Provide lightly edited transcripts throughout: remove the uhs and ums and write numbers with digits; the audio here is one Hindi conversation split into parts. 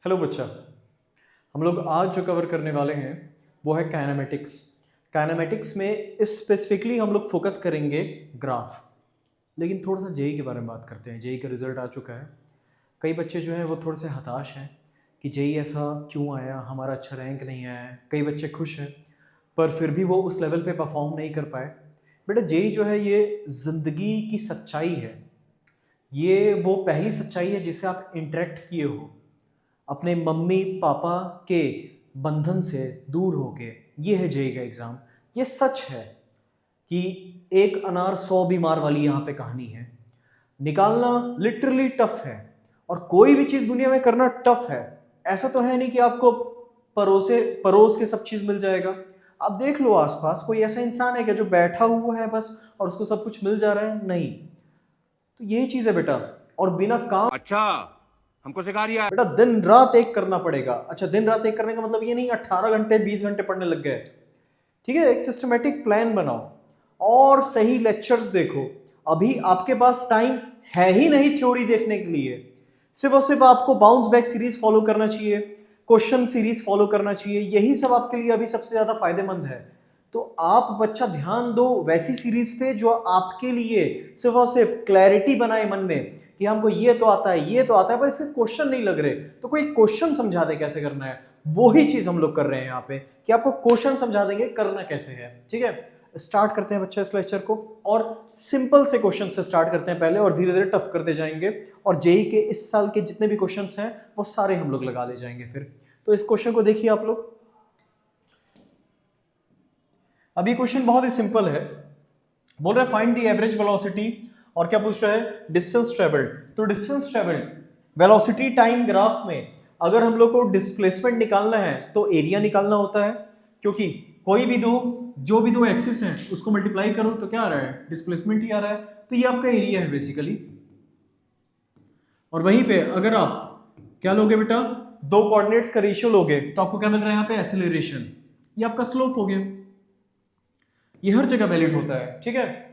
हेलो बच्चा। हम लोग आज जो कवर करने वाले हैं वो है काइनेमेटिक्स। काइनेमेटिक्स में स्पेसिफिकली हम लोग फोकस करेंगे ग्राफ। लेकिन थोड़ा सा जेई के बारे में बात करते हैं। जेई का रिजल्ट आ चुका है। कई बच्चे जो हैं वो थोड़े से हताश हैं कि जेई ऐसा क्यों आया, हमारा अच्छा रैंक नहीं आया है। कई बच्चे खुश हैं पर फिर भी वो उस लेवल पे परफॉर्म नहीं कर पाए। बेटा जेई जो है ये ज़िंदगी की सच्चाई है। ये वो पहली सच्चाई है जिससे आप इंटरेक्ट किए हो अपने मम्मी पापा के बंधन से दूर होके। ये है जेई का एग्ज़ाम। ये सच है कि एक अनार 100 बीमार वाली यहाँ पे कहानी है। निकालना लिटरली टफ है और कोई भी चीज़ दुनिया में करना टफ है। ऐसा तो है नहीं कि आपको परोस के सब चीज़ मिल जाएगा। आप देख लो आसपास, कोई ऐसा इंसान है क्या जो बैठा हुआ है बस और उसको सब कुछ मिल जा रहा है? नहीं। तो यही चीज़ है बेटा। और बिना काम अच्छा, हमको सिखा रिया है। बेटा दिन रात एक करना पड़ेगा। अच्छा, दिन रात एक करने का मतलब ये नहीं 18 घंटे 20 घंटे पढ़ने लग गए। ठीक है, एक सिस्टमेटिक प्लान बनाओ और सही लेक्चर्स देखो। अभी आपके पास टाइम है ही नहीं थ्योरी देखने के लिए। सिर्फ और सिर्फ आपको बाउंस बैक सीरीज फॉलो करना चाहिए, क्वेश्चन सीरीज फॉलो करना चाहिए। यही सब आपके लिए अभी सबसे ज्यादा फायदेमंद है। तो आप बच्चा ध्यान दो वैसी सीरीज पे जो आपके लिए सिर्फ और सिर्फ क्लैरिटी बनाए मन में कि हमको ये तो आता है, ये तो आता है, पर इसके क्वेश्चन नहीं लग रहे। तो कोई क्वेश्चन समझा दे कैसे करना है। वही चीज हम लोग कर रहे हैं यहाँ पे कि आपको क्वेश्चन समझा देंगे करना कैसे है। ठीक है, स्टार्ट करते हैं बच्चा इस लेक्चर को और सिंपल से क्वेश्चन से स्टार्ट करते हैं पहले और धीरे धीरे टफ करते जाएंगे। और जेई के इस साल के जितने भी क्वेश्चंस हैं वो सारे हम लोग लगा ले जाएंगे फिर। तो इस क्वेश्चन को देखिए आप लोग। अभी क्वेश्चन बहुत ही सिंपल है। बोल रहा है फाइंड द एवरेज वेलोसिटी और क्या पूछ रहा है, डिस्टेंस ट्रेवल्ड। तो distance travelled velocity time graph में अगर हम लोग को डिस्प्लेसमेंट निकालना है तो एरिया निकालना होता है, क्योंकि कोई भी जो भी दो एक्सिस हैं उसको मल्टीप्लाई करो तो क्या आ रहा है, डिस्प्लेसमेंट ही आ रहा है। तो ये आपका एरिया है बेसिकली। और वहीं पे अगर आप क्या लोगे बेटा, दो कोऑर्डिनेट्स का रेशियो लोगे तो आपको क्या मिल रहा है यहाँ पे, एक्सेलरेशन। ये आपका स्लोप हो गया। ये हर जगह वैलिड होता है। ठीक है,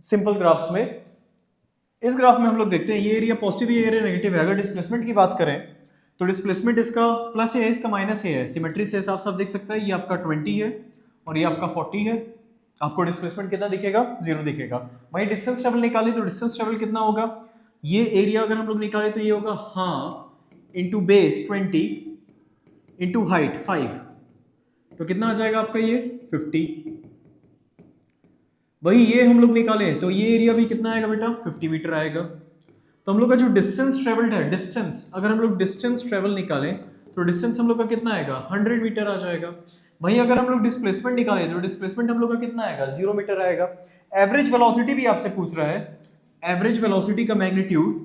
सिंपल ग्राफ्स में। इस ग्राफ में हम लोग देखते हैं ये एरिया पॉजिटिव है, ये एरिया नेगेटिव है। अगर डिस्प्लेसमेंट की बात करें तो डिस्प्लेसमेंट इसका प्लस है, इसका माइनस है। सिमेट्री से साफ साफ देख सकता है ये आपका 20 है और ये आपका 40 है। आपको डिस्प्लेसमेंट कितना दिखेगा, 0 दिखेगा। वहीं डिस्टेंस ट्रेवल निकाले तो डिस्टेंस ट्रेवल कितना होगा, ये एरिया अगर हम लोग निकाले तो ये होगा half into base 20 into height 5। तो कितना आ जाएगा आपका ये 50। वही ये हम लोग निकालें तो ये एरिया भी कितना आएगा बेटा, 50 मीटर आएगा। तो हम लोग का जो डिस्टेंस ट्रेवल्ड है, डिस्टेंस अगर हम लोग डिस्टेंस ट्रेवल निकालें तो डिस्टेंस हम लोग का कितना आएगा, 100 मीटर आ जाएगा। वहीं अगर हम लोग डिस्प्लेसमेंट निकालें तो डिस्प्लेसमेंट हम लोग का कितना आएगा, 0 मीटर आएगा। एवरेज वेलोसिटी भी आपसे पूछ रहा है, एवरेज वेलोसिटी का मैग्नीट्यूड।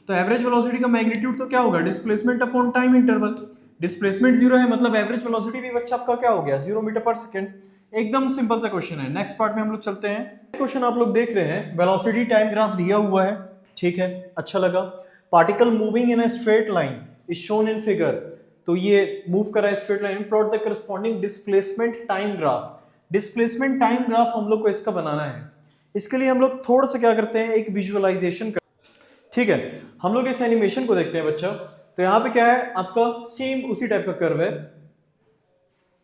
तो एवरेज वेलोसिटी का मैग्नीट्यूड तो क्या होगा, displacement upon time interval. Displacement 0 है मतलब एवरेज वेलोसिटी भी बच्चा आपका क्या हो गया, 0 मीटर पर सेकेंड। एकदम सिंपल सा क्वेश्चन है। नेक्स्ट पार्ट में हम लोग चलते हैं। क्वेश्चन आप लोग देख रहे हैं, वेलोसिटी टाइम ग्राफ दिया हुआ है। ठीक है, अच्छा लगा। Particle moving in a straight line is shown in figure. तो ये मूव कर रहा है straight line. Plot the corresponding displacement time graph. Displacement time graph हम लोग को इसका बनाना है। इसके लिए हम लोग थोड़ा सा क्या करते हैं, एक विजुअलाइजेशन। ठीक है, हम लोग इस एनिमेशन को देखते हैं बच्चा। तो यहाँ पे क्या है, आपका सेम उसी टाइप का कर्व है।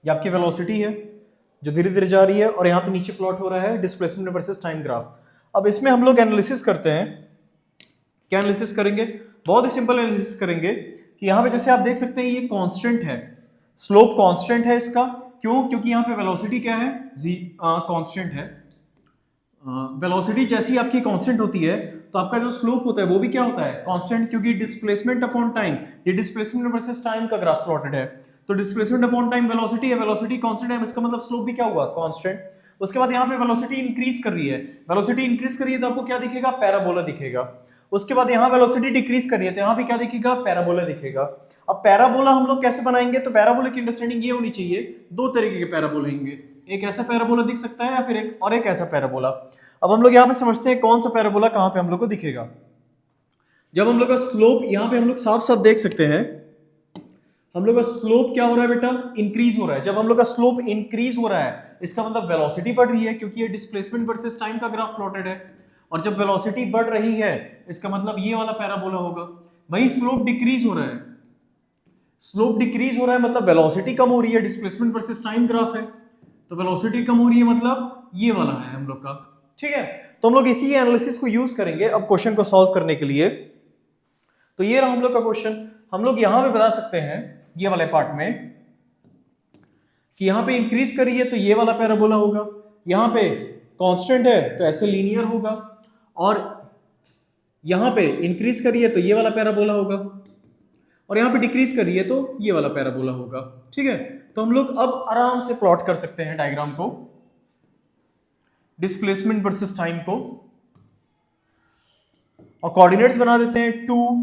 ये आपकी वेलोसिटी है जो धीरे धीरे जा रही है और यहाँ पे नीचे प्लॉट हो रहा है डिस्प्लेसमेंट वर्सेस टाइम ग्राफ। अब इसमें हम लोग एनालिसिस करते हैं। क्या एनालिसिस करेंगे, बहुत ही सिंपल एनालिसिस करेंगे कि यहाँ पे जैसे आप देख सकते हैं ये कांस्टेंट है, स्लोप कांस्टेंट है इसका। क्यों, क्योंकि यहाँ पे वेलोसिटी क्या है, कांस्टेंट है। वेलोसिटी जैसी आपकी कांस्टेंट होती है तो आपका जो स्लोप होता है वो भी क्या होता है, कांस्टेंट। क्योंकि डिस्प्लेसमेंट अपॉन टाइम, ये डिस्प्लेसमेंट वर्सेस टाइम का ग्राफ प्लॉटेड है। तो डिस्प्लेसमेंट अपॉन टाइम वेलोसिटी है, वेलोसिटी कांस्टेंट है, इसका मतलब स्लोप भी क्या हुआ, कांस्टेंट। उसके बाद यहाँ पे वेलोसिटी इंक्रीज कर रही है, वेलोसिटी इंक्रीज कर रही है तो आपको क्या दिखेगा, पैराबोला दिखेगा। उसके बाद यहाँ वेलोसिटी डिक्रीज कर रही है तो यहाँ पे क्या दिखेगा, पैराबोला दिखेगा। अब पैराबोला हम लोग कैसे बनाएंगे, तो पैराबोला की अंडरस्टैंडिंग ये होनी चाहिए, दो तरीके के पैराबोला होंगे। एक ऐसा पैराबोला दिख सकता है या फिर एक ऐसा पैराबोला। अब हम लोग यहाँ पे समझते हैं कौन सा पैराबोला कहाँ पे हम लोग को दिखेगा। जब हम लोग का स्लोप यहाँ पे हम लोग साफ साफ देख सकते हैं, हम लोग का स्लोप क्या हो रहा है बेटा, इंक्रीज हो रहा है। जब हम लोग का स्लोप इंक्रीज हो रहा है इसका मतलब वेलोसिटी बढ़ रही है, क्योंकि ये डिस्प्लेसमेंट वर्सेस टाइम का ग्राफ प्लॉटेड है। और जब वेलोसिटी बढ़ रही है इसका मतलब ये वाला पैराबोला होगा। वही स्लोप डिक्रीज हो रहा है, स्लोप डिक्रीज हो रहा है मतलब वेलोसिटी कम हो रही है, डिस्प्लेसमेंट वर्सेस टाइम ग्राफ है, तो वेलोसिटी कम हो रही है मतलब ये वाला है हम लोग का। ठीक है, तो हम लोग इसी एनालिसिस को यूज करेंगे अब क्वेश्चन को सॉल्व करने के लिए। तो ये रहा हम लोग का क्वेश्चन। हम लोग यहां पे बता सकते हैं ये वाले पार्ट में कि यहां पे इंक्रीज करिए तो ये वाला पैराबोला होगा, यहां पे कांस्टेंट है तो ऐसे लीनियर होगा, और यहां पे इंक्रीज करिए तो ये वाला पैराबोला होगा, और यहां पे डिक्रीज करिए तो ये वाला पैराबोला होगा। ठीक है, तो हम लोग अब आराम से प्लॉट कर सकते हैं डायग्राम को, डिस्प्लेसमेंट वर्सेस टाइम को, और कोऑर्डिनेट्स बना देते हैं 2।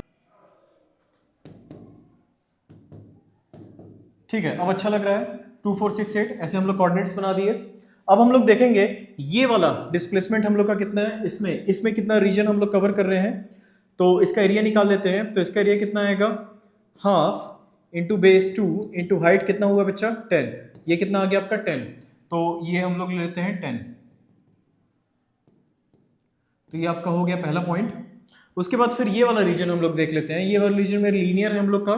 ठीक है, अब अच्छा लग रहा है 2 4 6 8 ऐसे हम लोग कोऑर्डिनेट्स बना दिए। अब हम लोग देखेंगे ये वाला डिस्प्लेसमेंट हम लोग का कितना है, इसमें कितना रीजन हम लोग कवर कर रहे हैं, तो इसका एरिया निकाल लेते हैं। तो इसका एरिया कितना आएगा, half into base 2 into height कितना हुआ बच्चा 10, ये कितना आ गया आपका 10, तो ये हम लोग लेते हैं 10। तो ये आपका हो गया पहला पॉइंट। उसके बाद फिर ये वाला रीजन हम लोग देख लेते हैं, ये वाला रीजन में लीनियर है हम लोग का।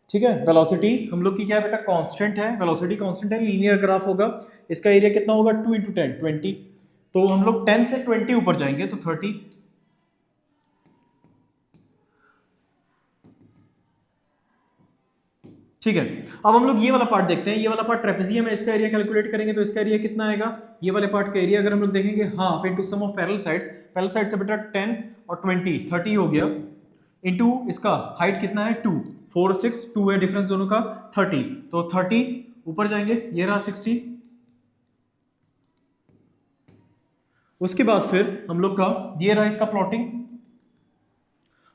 ठीक है, वेलोसिटी हम लोग की क्या है बेटा, कांस्टेंट है, वेलोसिटी कांस्टेंट है, लीनियर ग्राफ होगा। इसका एरिया कितना होगा 2 इंटू 10 20, तो हम लोग 10 से 20 ऊपर जाएंगे तो 30। ठीक है, अब हम लोग ये वाला पार्ट देखते हैं, ये वाला पार्ट ट्रेपेजियम है, इसका एरिया कैलकुलेट करेंगे तो इसका एरिया कितना आएगा, ये वाले पार्ट का एरिया अगर हम लोग देखेंगे half into sum of parallel sides, parallel side से बेटा 10 और 20 30 हो गया, इंटू इसका हाइट कितना है 2 4 6 2 है डिफरेंस दोनों का 30, तो 30 ऊपर जाएंगे, ये रहा 60। उसके बाद फिर हम लोग का ये रहा इसका प्लॉटिंग,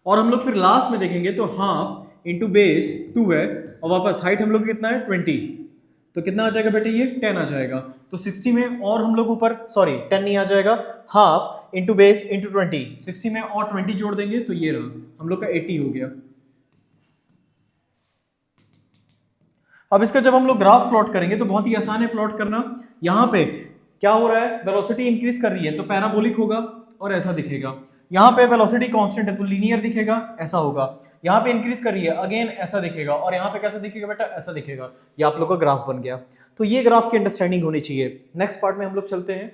और हम लोग फिर लास्ट में देखेंगे तो हाफ इंटू बेस 2 है, और वापस हाइट हम लोग कितना है 20, तो कितना आ जाएगा बेटे ये 10 आ जाएगा। तो 60 में और हम लोग ऊपर 10 नहीं आ जाएगा, हाफ इंटू बेस इंटू 20, 60 में और 20 जोड़ देंगे तो ये रहा हम लोग का 80 हो गया। अब इसका जब हम लोग ग्राफ प्लॉट करेंगे तो बहुत ही आसान है प्लॉट करना। यहां पे क्या हो रहा है, वेलोसिटी इंक्रीज कर रही है तो पैराबोलिक होगा और ऐसा दिखेगा, यहाँ पे वेलोसिटी कांस्टेंट है तो लीनियर दिखेगा, ऐसा होगा, यहाँ पे इंक्रीज कर रही है अगेन ऐसा दिखेगा, और यहाँ पे कैसा दिखेगा बेटा, ऐसा दिखेगा। ये आप लोग का ग्राफ बन गया। तो ये ग्राफ की अंडरस्टैंडिंग होनी चाहिए। नेक्स्ट पार्ट में हम लोग चलते हैं,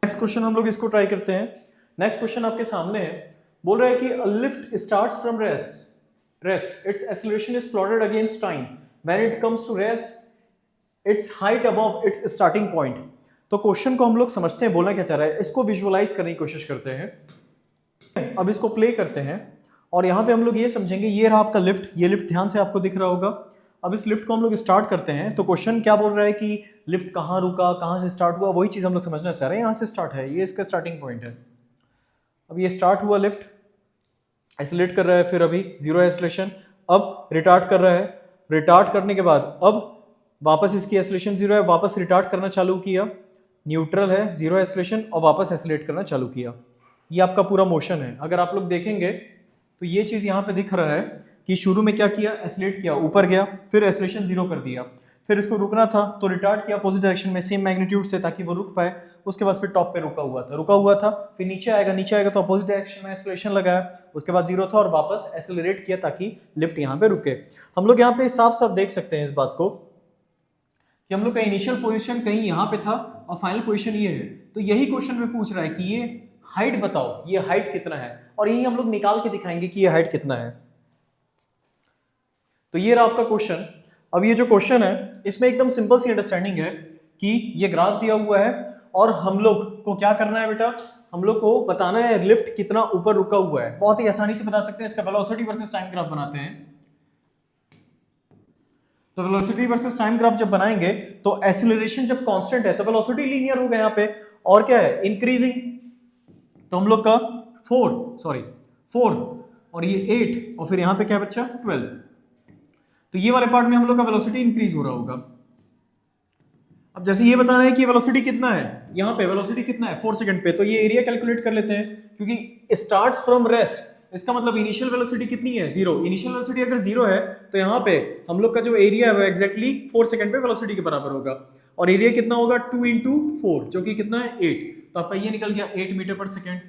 नेक्स्ट क्वेश्चन हम लोग इसको ट्राई करते हैं। नेक्स्ट क्वेश्चन आपके सामने है, बोल रहा है कि a lift starts from rest, its acceleration is plotted against time, when it comes to rest its height above its starting point। तो क्वेश्चन को हम लोग समझते हैं बोलना क्या चाह रहा है, इसको विजुअलाइज करने की कोशिश करते हैं। अब इसको प्ले करते हैं और यहाँ पे हम लोग ये समझेंगे, ये रहा आपका लिफ्ट, ये लिफ्ट ध्यान से आपको दिख रहा होगा। अब इस लिफ्ट को हम लोग स्टार्ट करते हैं, तो क्वेश्चन क्या बोल रहा है कि लिफ्ट कहाँ रुका, कहाँ से स्टार्ट हुआ, वही चीज़ हम लोग समझना चाह रहे हैं। यहाँ से स्टार्ट है, ये इसका स्टार्टिंग पॉइंट है। अब ये स्टार्ट हुआ, लिफ्ट एसिलेट कर रहा है, फिर अभी जीरो एसिलेशन, अब रिटार्ट कर रहा है, रिटार्ट करने के बाद अब वापस इसकी एसिलेशन जीरो है, वापस रिटार्ट करना चालू किया, न्यूट्रल है, जीरो एसिलेशन, और वापस एसिलेट करना चालू किया। ये आपका पूरा मोशन है। अगर आप लोग देखेंगे तो ये चीज़ यहाँ पे दिख रहा है कि शुरू में क्या किया, एसिलेट किया, ऊपर गया, फिर एसिलेशन जीरो कर दिया, फिर इसको रुकना था तो रिटार्ट किया अपोजिट डायरेक्शन में सेम मैग्नीट्यूड से ताकि वो रुक पाए। उसके बाद फिर टॉप पे रुका हुआ था, फिर नीचे आएगा तो अपोजिट डायरेक्शन में एसिलेशन लगाया, उसके बाद जीरो था और वापस एसिलरेट किया ताकि लिफ्ट यहाँ पे रुके। हम लोग यहाँ पे साफ साफ देख सकते हैं इस बात को कि हम लोग का इनिशियल पोजीशन कहीं यहाँ पे था और फाइनल पोजीशन ये है। तो यही क्वेश्चन में पूछ रहा है कि ये हाइट बताओ, ये हाइट कितना है, और यही हम लोग निकाल के दिखाएंगे कि ये हाइट कितना है। तो ये रहा आपका क्वेश्चन। अब ये जो क्वेश्चन है इसमें एकदम सिंपल सी अंडरस्टैंडिंग है कि ये ग्राफ दिया हुआ है और हम लोग को क्या करना है बेटा, हम लोग को बताना है लिफ्ट कितना ऊपर रुका हुआ है। बहुत ही आसानी से बता सकते हैं, इसका वेलोसिटी वर्सेस टाइम ग्राफ बनाते हैं। तो वेलोसिटी वर्सेस टाइम ग्राफ जब बनाएंगे तो एक्सीलरेशन जब कांस्टेंट है तो वेलोसिटी लीनियर होगा यहाँ पे, और क्या है इंक्रीजिंग, तो हम लोग का 4 और ये 8 और फिर यहाँ पे क्या बच्चा 12। तो ये वाले पार्ट में हम लोग का वेलोसिटी इंक्रीज हो रहा होगा। अब जैसे ये बताना है कि वेलोसिटी कितना है, यहाँ पे वेलोसिटी कितना है 4 सेकंड पे, तो ये एरिया कैलकुलेट कर लेते हैं क्योंकि स्टार्ट्स फ्रॉम रेस्ट, इसका मतलब इनिशियल वेलोसिटी कितनी है 0। इनिशियल वेलोसिटी अगर 0 है तो यहाँ पे हम लोग का जो एरिया है वो एग्जैक्टली 4 सेकंड पे वेलोसिटी के बराबर होगा, और एरिया कितना होगा 2 × 4 जो कि कितना है 8, तो आपका ये निकल गया 8 मीटर पर सेकेंड।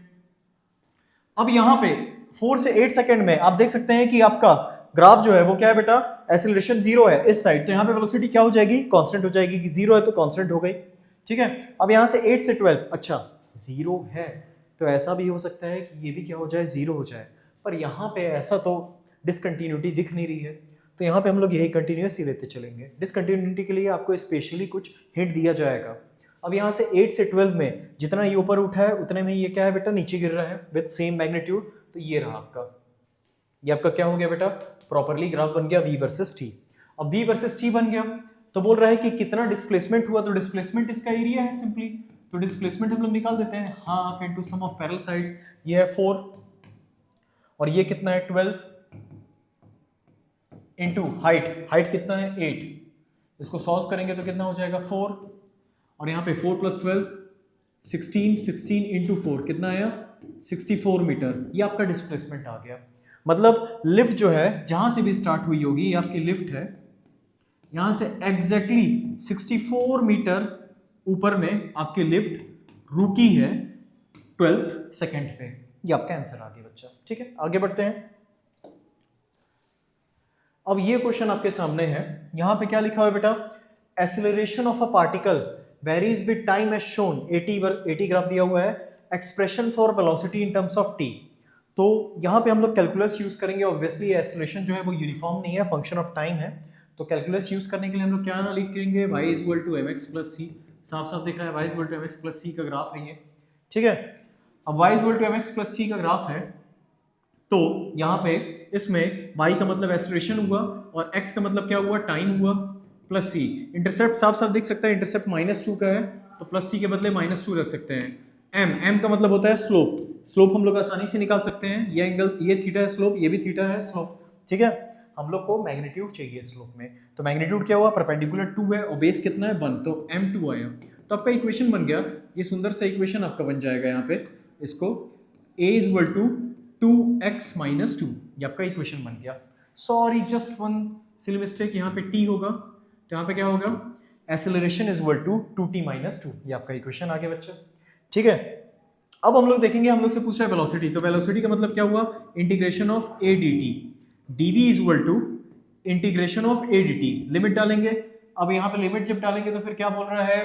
अब यहाँ पे 4 से 8 सेकंड में आप देख सकते हैं कि आपका ग्राफ जो है वो क्या है बेटा, एक्सीलरेशन 0 है इस साइड, तो यहाँ पे वेलोसिटी क्या हो जाएगी, कांस्टेंट हो जाएगी, कि 0 है तो कांस्टेंट हो गई। ठीक है, अब यहाँ से 8 से 12, अच्छा 0 है तो ऐसा भी हो सकता है कि ये भी क्या हो जाए, 0 हो जाए, पर यहाँ पे ऐसा तो डिसकंटिन्यूटी दिख नहीं रही है, तो यहाँ पे हम लोग यही कंटिन्यूस ही लेते चलेंगे। डिसकंटिन्यूटी के लिए आपको स्पेशली कुछ हिंट दिया जाएगा। अब यहाँ से 8 से 12 में जितना ये ऊपर उठा है उतने में ये क्या है बेटा, नीचे गिर रहा है विद सेम मैग्नीट्यूड, तो ये रहा आपका, ये आपका क्या हो गया बेटा, प्रॉपरली ग्राफ बन गया v वर्सेस t। अब v वर्सेस t बन गया तो बोल रहा है कि कितना डिस्प्लेसमेंट हुआ, तो डिस्प्लेसमेंट इसका एरिया है सिंपली, तो डिस्प्लेसमेंट हम लोग निकाल देते हैं, half into sum of parallel sides, ये है 4 और ये कितना है 12 इनटू हाइट कितना है 8, इसको सॉल्व करेंगे तो कितना हो जाएगा 4, और यहाँ पे 4 + 12 16 इनटू 4 कितना आया 64 मीटर, ये आपका डिस्प्लेसमेंट आ गया। मतलब लिफ्ट जो है जहां से भी स्टार्ट हुई होगी, ये आपकी लिफ्ट है, यहां से एग्जैक्टली 64 मीटर ऊपर में आपकी लिफ्ट रुकी है 12th सेकंड पे, ये आपका आंसर आ गया बच्चा। ठीक है, आगे बढ़ते हैं। अब ये क्वेश्चन आपके सामने है, यहां पे क्या लिखा हुआ है बेटा, acceleration of a particle varies with time as shown, 80 graph दिया हुआ है, expression for velocity in terms of t. तो यहाँ पे हम लोग कैलकुलस यूज करेंगे, ऑब्वियसली एक्सेलरेशन जो है वो यूनिफॉर्म नहीं है, फंक्शन ऑफ टाइम है, तो कैलकुलस यूज करने के लिए हम लोग क्या लिखेंगे, y = mx + c, साफ साफ दिख रहा है y = mx + c का ग्राफ है ये। ठीक है, अब y = mx + c का ग्राफ है, तो यहाँ पे इसमें y का मतलब एक्सेलरेशन हुआ और x का मतलब क्या हुआ, टाइम हुआ, प्लस c, इंटरसेप्ट साफ साफ दिख सकता है, इंटरसेप्ट -2 का है तो प्लस c के बदले -2 रख सकते हैं। m का मतलब होता है स्लोप हम लोग आसानी से निकाल सकते हैं, ये एंगल, ये थीटा है स्लोप, ये भी थीटा है स्लोप। ठीक है, हम लोग को मैग्नीट्यूड चाहिए स्लोप में, तो मैग्नीट्यूड क्या हुआ, परपेंडिकुलर 2 है और बेस कितना है 1, तो m2 आया, तो आपका इक्वेशन बन गया, ये सुंदर सा इक्वेशन आपका बन जाएगा यहाँ पे, इसको a = 2x - 2, ये आपका इक्वेशन बन गया। Sorry just one silly mistake, यहाँ पे t होगा तो यहाँ पे क्या होगा, एक्सेलरेशन = 2t - 2, ये आपका इक्वेशन आ गया बच्चा। ठीक है, अब हम लोग देखेंगे, हम लोग से पूछ रहा है वेलोसिटी, तो वेलोसिटी का मतलब क्या हुआ, integration of a dt, dv = integration of a dt, limit डालेंगे। अब यहाँ पे लिमिट जब डालेंगे तो फिर क्या बोल रहा है,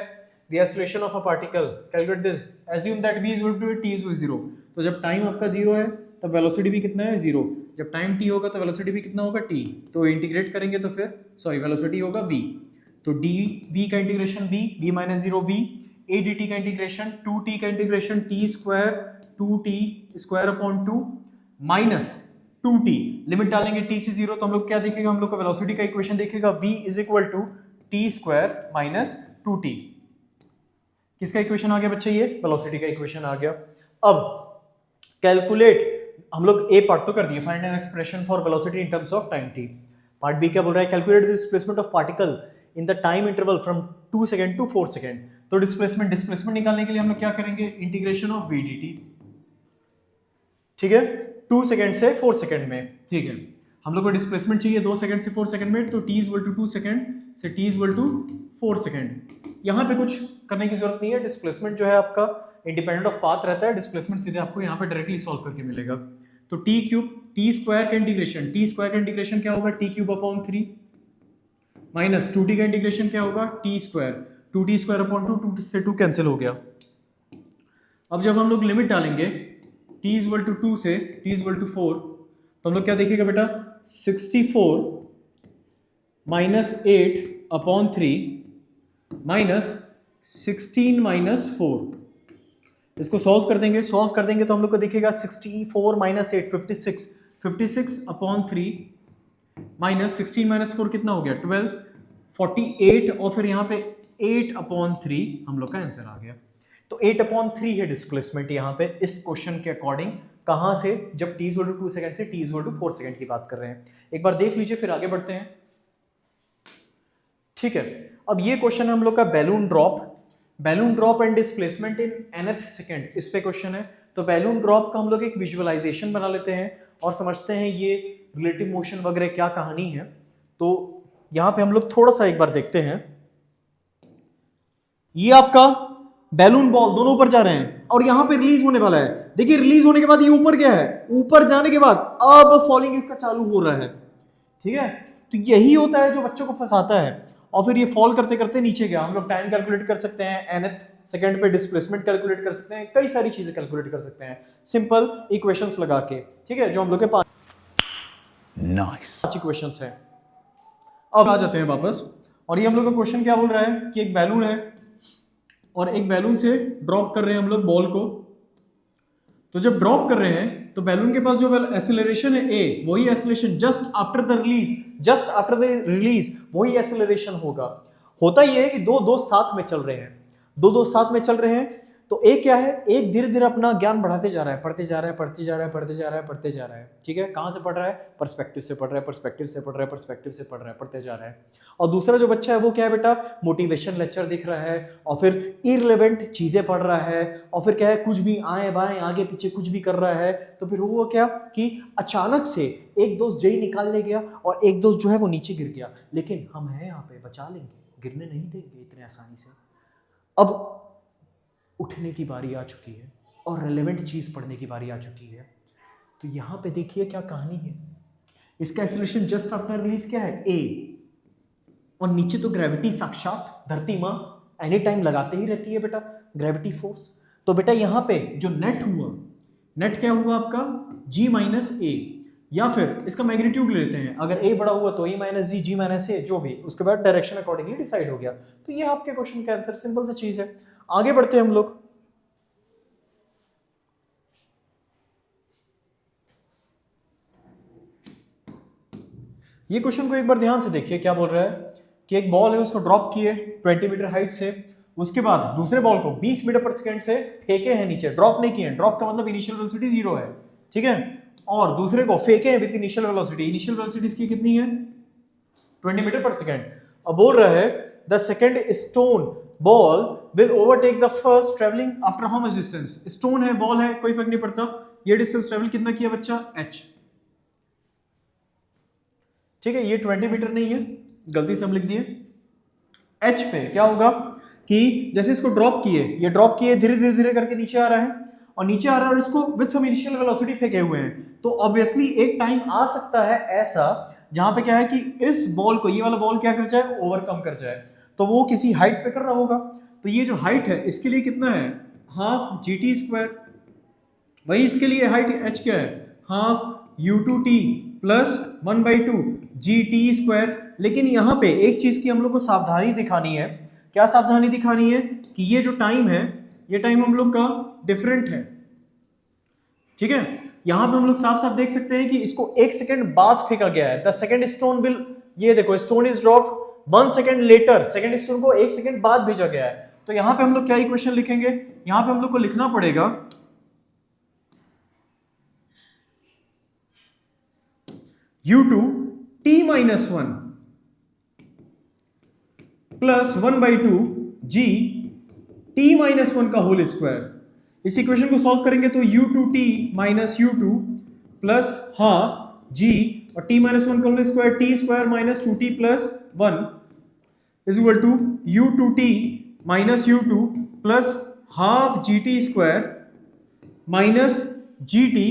the acceleration of a particle, calculate this, assume that v = t = 0, तो जब टाइम आपका 0 है तब वेलोसिटी भी कितना है 0, जब टाइम t होगा तो वेलोसिटी भी कितना होगा t, तो इंटीग्रेट करेंगे तो फिर वेलोसिटी होगा v, तो dv का integration v - 0 v, a dt का इंटीग्रेशन 2t का integration t² 2t² minus 2t, limit डालेंगे t से 0 तो हम लोग क्या देखेगा, हम लोग का वेलोसिटी का इक्वेशन देखेगा v = t² - 2t, किसका इक्वेशन आ गया बच्चे, ये वेलोसिटी का इक्वेशन आ गया। अब कैलकुलेट, हम लोग ए पार्ट तो कर दिए, find an expression for velocity in terms of time t, part B क्या बोल रहा है, calculate the displacement of particle in the time interval from 2 second to 4 second, तो डिस्प्लेसमेंट निकालने के लिए हम लोग क्या करेंगे, इंटीग्रेशन ऑफ v dt। ठीक है, 2 सेकंड से 4 सेकंड में, ठीक है, हम लोग को डिस्प्लेसमेंट चाहिए 2 सेकंड से 4 सेकंड में, तो t = 2 सेकंड से t = 4 सेकंड। यहाँ पे कुछ करने की जरूरत नहीं है, डिस्प्लेसमेंट जो है आपका इंडिपेंडेंट ऑफ पाथ रहता है, डिस्प्लेसमेंट सीधे आपको यहाँ पे डायरेक्टली सॉल्व करके मिलेगा। तो t³ t² का इंटीग्रेशन क्या होगा, t³ / 3 माइनस 2t का इंटीग्रेशन क्या होगा, t², 2t² 2 से 2 कैंसिल हो गया। अब जब हम लोग लिमिट डालेंगे t = 2 से t = 4, तो हम लोग क्या देखेगा बेटा, 64 - 8/3 माइनस 16 - 4, इसको सॉल्व कर देंगे तो हम लोग को दिखेगा 64 - 8 56/3 माइनस 16 - 4 कितना हो गया 12, 48 और फिर यहाँ पे 8/3 हम लोग का आंसर आ गया। तो 8/3 है डिस्प्लेसमेंट यहाँ पे इस क्वेश्चन के अकॉर्डिंग, कहाँ से, जब t = 2 सेकंड से t = 4 सेकंड की बात कर रहे हैं। एक बार देख लीजिए फिर आगे बढ़ते हैं। ठीक है, अब ये क्वेश्चन हम लोग का balloon drop and displacement in nth second, इस पे क्वेश्चन है। तो बैलून ड्रॉप का हम लोग एक विजुअलाइजेशन बना लेते हैं और समझते हैं ये रिलेटिव मोशन वगैरह क्या कहानी है। तो यहां पे हम लोग थोड़ा सा एक बार देखते हैं, ये आपका बैलून बॉल दोनों ऊपर जा रहे हैं और यहां पे रिलीज होने वाला है। देखिए रिलीज होने के बाद ये ऊपर क्या है, ऊपर जाने के बाद अब फॉलिंग इसका चालू हो रहा है। ठीक है, तो यही होता है जो बच्चों को फंसाता है। और फिर ये फॉल करते करते नीचे गया। हम लोग टाइम कैलकुलेट कर सकते हैं, nth सेकंड पे डिस्प्लेसमेंट कैलकुलेट कर सकते हैं, कई सारी चीजें कैलकुलेट कर सकते हैं सिंपल इक्वेशंस लगा के। ठीक है, जो हम लोग के पास पांच इक्वेशंस हैं। अब आ जाते हैं वापस, और ये हम लोग का क्वेश्चन क्या बोल रहा है कि एक बैलून है और एक बैलून से ड्रॉप कर रहे हैं हम लोग बॉल को। तो जब ड्रॉप कर रहे हैं तो बैलून के पास जो एक्सेलरेशन है ए, वही acceleration just after the release वही एक्सेलरेशन होगा। होता ये है कि दो साथ में चल रहे हैं, दो साथ में चल रहे हैं। तो एक क्या है, एक धीरे धीरे अपना ज्ञान बढ़ाते जा रहा है, पढ़ते जा रहा है, पढ़ते जा रहा है, पढ़ते जा रहा है, पढ़ते जा रहा है। ठीक है, कहाँ से पढ़ रहा है, पर्सपेक्टिव से पढ़ रहा है, पर्सपेक्टिव से पढ़ रहा है, पर्सपेक्टिव से पढ़ रहा है, पढ़ते जा रहा है। और दूसरा जो बच्चा है वो क्या है बेटा, मोटिवेशन लेक्चर दिख रहा है और फिर इररिलेवेंट चीजें पढ़ रहा है, और फिर क्या है, कुछ भी आए बाएं आगे पीछे कुछ भी कर रहा है। तो फिर हुआ क्या कि अचानक से एक दोस्त जेई निकालने गया और एक दोस्त जो है वो नीचे गिर गया, लेकिन हम हैं यहाँ पे, बचा लेंगे, गिरने नहीं देंगे इतने आसानी से। अब उठने की बारी आ चुकी है और रेलेवेंट चीज पढ़ने की बारी आ चुकी है। तो यहां पे देखिए क्या कहानी है। इसका एक्सेलरेशन जस्ट आफ्टर रिलीज क्या है, ए, और नीचे तो ग्रेविटी साक्षात धरती मां एनी टाइम लगाते ही रहती है बेटा, ग्रेविटी फोर्स। तो बेटा यहां पे जो नेट हुआ, नेट क्या हुआ आपका, g माइनस ए, या फिर इसका मैग्नीट्यूड ले लेते हैं, अगर a बड़ा हुआ तो e माइनस जी, g माइनस ए, जो भी, उसके बाद डायरेक्शन अकॉर्डिंगली डिसाइड हो गया। तो ये आपके क्वेश्चन का आंसर, सिंपल सी चीज है। आगे बढ़ते हैं हम लोग। ये क्वेश्चन को एक बार ध्यान से देखिए, क्या बोल रहा है कि एक बॉल है, उसको ड्रॉप किए 20 मीटर हाइट से, उसके बाद दूसरे बॉल को 20 मीटर पर सेकंड से फेंके हैं नीचे, ड्रॉप नहीं किए, ड्रॉप का मतलब इनिशियल वेलोसिटी 0 है। ठीक है, और दूसरे को फेंके हैं with initial velocity, initial velocity इसकी कितनी है, 20 मीटर पर सेकंड। अब बोल रहा है the second stone ball will overtake the first travelling after how much distance. Stone है, बॉल है, कोई फर्क नहीं पड़ता, ये डिस्टेंस ट्रेवल कितना किया बच्चा, h। ठीक है, ये 20 मीटर नहीं है, गलती से हम लिख दिए। h पे क्या होगा कि जैसे इसको ड्रॉप किए, ये ड्रॉप किए, धीरे धीरे धीरे करके नीचे आ रहा है, और नीचे आ रहा है और इसको विद सम इनिशियल वेलोसिटी फेंके हुए हैं। तो ऑब्वियसली एक टाइम आ सकता है ऐसा जहां पे क्या है कि इस बॉल को, ये वाला बॉल क्या कर जाए, ओवरकम कर जाए। तो वो किसी हाइट पे कर रहा होगा, तो ये जो हाइट है इसके लिए कितना है, हाफ gt स्क्वायर, वही इसके लिए हाइट h क्या है, half u2t plus 1/2 gt square. लेकिन यहाँ पे एक चीज की हम लोग को सावधानी दिखानी है। क्या सावधानी दिखानी है कि ये जो टाइम है, ये टाइम हम लोग का डिफरेंट है। ठीक है, यहां पे हम लोग साफ साफ देख सकते हैं कि इसको 1 सेकंड बाद फेंका गया है। द सेकंड स्टोन विल, ये देखो, stone is dropped 1 second later, second stone को 1 सेकंड बाद भेजा गया है। तो यहां पे हम लोग क्या इक्वेशन लिखेंगे, यहां पे हम लोग को लिखना पड़ेगा u2 t minus 1 plus 1/2 g t minus 1 का होल स्क्वायर। इस इक्वेशन को सॉल्व करेंगे तो u2t minus u2 plus half g और t माइनस 1 का होल स्क्वायर, t square minus 2t plus 1 is equal to u2t minus u2 plus half gt square minus gt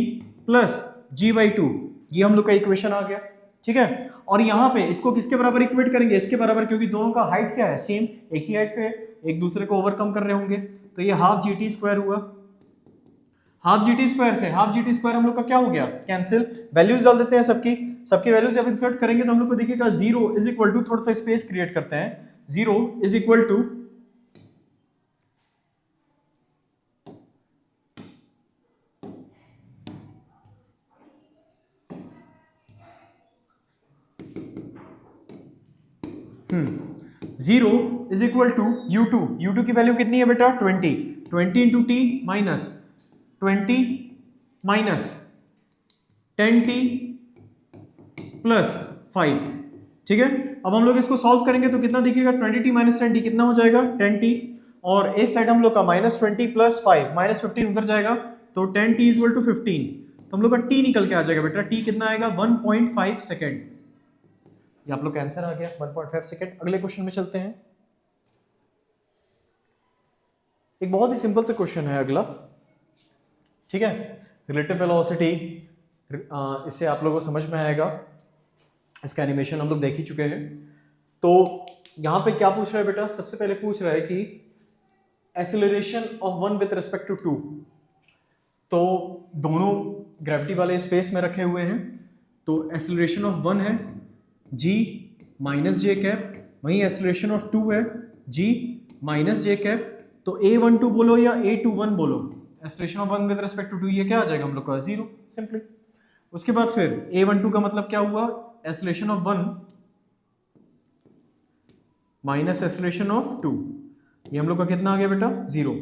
plus g/2। ये हम लोग का इक्वेशन आ गया। ठीक है, और यहां पे इसको किसके बराबर इक्वेट करेंगे, इसके बराबर, क्योंकि दोनों का हाइट क्या है, सेम, एक ही हाइट पे एक दूसरे को ओवरकम कर रहे होंगे। तो ये हाफ gt स्क्वायर हुआ, हाफ gt स्क्वायर से हाफ gt स्क्वायर हम लोग का क्या हो गया, कैंसिल। वैल्यूज डाल देते हैं सबकी वैल्यूज जब इंसर्ट करेंगे तो हम लोग को दिखेगा 0 इज इक्वल टू, थोड़ा सा स्पेस क्रिएट करते हैं, 0 is equal to zero is equal to u2 की वैल्यू कितनी है बेटा, 20 into T minus 20 minus 10t plus 5। ठीक है, अब हम लोग इसको सॉल्व करेंगे तो कितना दिखेगा, 20t माइनस 10t कितना हो जाएगा, 10t, और एक साइड हम लोग का माइनस 20 प्लस 5 माइनस 15 उधर जाएगा, तो 10t इज इक्वल टू 15। तो हम लोग का t निकल के आ जाएगा बेटा, t कितना आएगा, 1.5 सेकेंड। ये आप लोग का आंसर आ गया, 1.5 सेकेंड। अगले क्वेश्चन में चलते हैं। एक बहुत ही सिंपल सा क्वेश्चन है अगला। ठीक है, रिलेटिव वेलोसिटी, इससे आप लोगों को समझ में आएगा। इसका एनिमेशन हम लोग देख ही चुके हैं। तो यहाँ पे क्या पूछ रहा है बेटा, सबसे पहले पूछ रहा है कि acceleration of one with respect to two. तो दोनों ग्रेविटी वाले स्पेस में रखे हुए हैं, तो एक्सेलरेशन ऑफ वन है g माइनस जे कैप, वहीं एक्सेलरेशन ऑफ टू है g माइनस जे कैप। तो a12 बोलो या a21 बोलो, acceleration of one with respect to two ये क्या आ जाएगा हम लोग का, जीरो सिंपली। उसके बाद फिर a12 का मतलब क्या हुआ, acceleration of one minus acceleration of two, ये हम लोग का कितना आ गया बेटा, जीरो,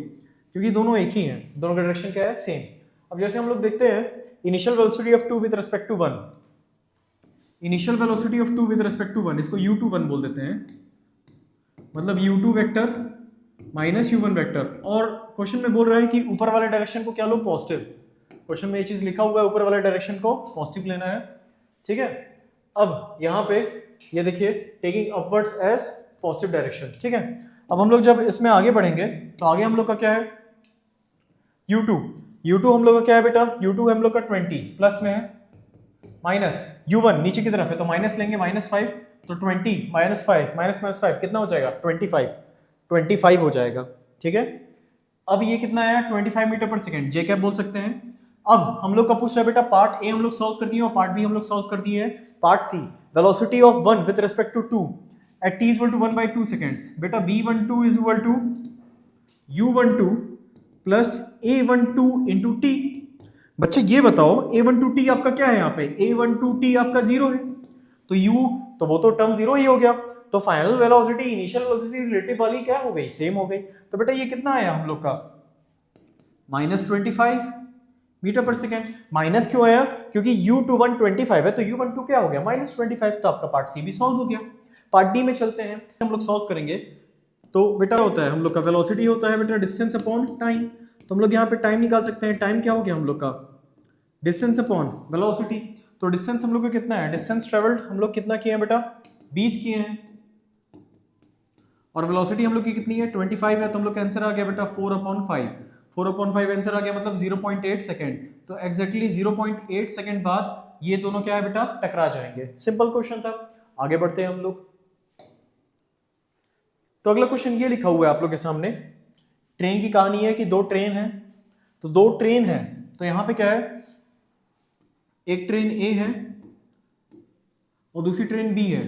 क्योंकि दोनों एक ही हैं, दोनों का डायरेक्शन क्या है, सेम। अब जैसे हम लोग देखते हैं initial velocity of two with respect to one, initial velocity of two with respect to one, इसको u21 बोल देते हैं, मतलब u2 vector minus u1 vector. और क्वेश्चन में बोल रहा है कि ऊपर वाले डायरेक्शन को क्या लो, पॉजिटिव। क्वेश्चन में ये चीज लिखा हुआ है, ऊपर वाले डायरेक्शन को पॉजिटिव लेना है, ठीक है। अब यहाँ पे ये देखिए taking upwards as positive direction, ठीक है। अब हम लोग जब इसमें आगे बढ़ेंगे तो आगे हम लोग का क्या है, u2 हम लोग का क्या है बेटा, u2 हम लोग का 20 प्लस में है, माइनस u1 नीचे की तरफ है तो माइनस लेंगे, -5, तो 20 -5 -5 कितना हो जाएगा, 25 हो जाएगा, ठीक है। अब ये कितना आया, 25 मीटर पर सेकेंड, जे कैप बोल सकते हैं। अब हम लोग का पूछ रहा है बेटा, पार्ट ए हम लोग सॉल्व कर दिए और पार्ट बी हम लोग सॉल्व कर दिए हैं। Part C, velocity of one with respect to two at t equal to 1/2 seconds. बेटा v12 is equal to u12 plus a12 into T. बच्चे ये बताओ a12t आपका क्या है, यहाँ पे a12t आपका जीरो है, तो u तो वो तो टर्म जीरो ही हो गया, तो final velocity initial velocity relative वाली क्या हो गई, सेम हो गई। तो बेटा ये कितना आया हम लोग का, -25 मीटर पर सेकेंड। माइनस क्यों आया, क्योंकि u21 25 है, तो u12 क्या हो गया, -25। तो आपका पार्ट सी भी सॉल्व हो गया। पार्ट डी में चलते हैं, हम लोग सॉल्व करेंगे। तो बेटा होता है हम लोग का वेलोसिटी होता है बेटा डिस्टेंस अपॉन टाइम, तो हम लोग यहाँ पे टाइम निकाल सकते हैं। टाइम क्या हो गया हम लोग का, डिस्टेंस अपॉन वेलोसिटी। तो डिस्टेंस हम लोग का कितना है, डिस्टेंस ट्रेवल्ड हम लोग कितना किए हैं बेटा, 20 किए हैं, और वेलोसिटी हम लोग की कितनी है, 25 है, तो हम लोग का आंसर आ गया बेटा 4/5। 4/5 आंसर आ गया, मतलब 0.8 सेकेंड। तो एग्जैक्टली 0.8 सेकेंड बाद ये दोनों क्या है बेटा, टकरा जाएंगे। सिंपल क्वेश्चन था। आगे बढ़ते हैं हम लोग। तो अगला क्वेश्चन ये लिखा हुआ है आप लोग के सामने, ट्रेन की कहानी है कि दो ट्रेन है, तो दो ट्रेन है, तो यहां पे क्या है, एक ट्रेन ए है और दूसरी ट्रेन बी है।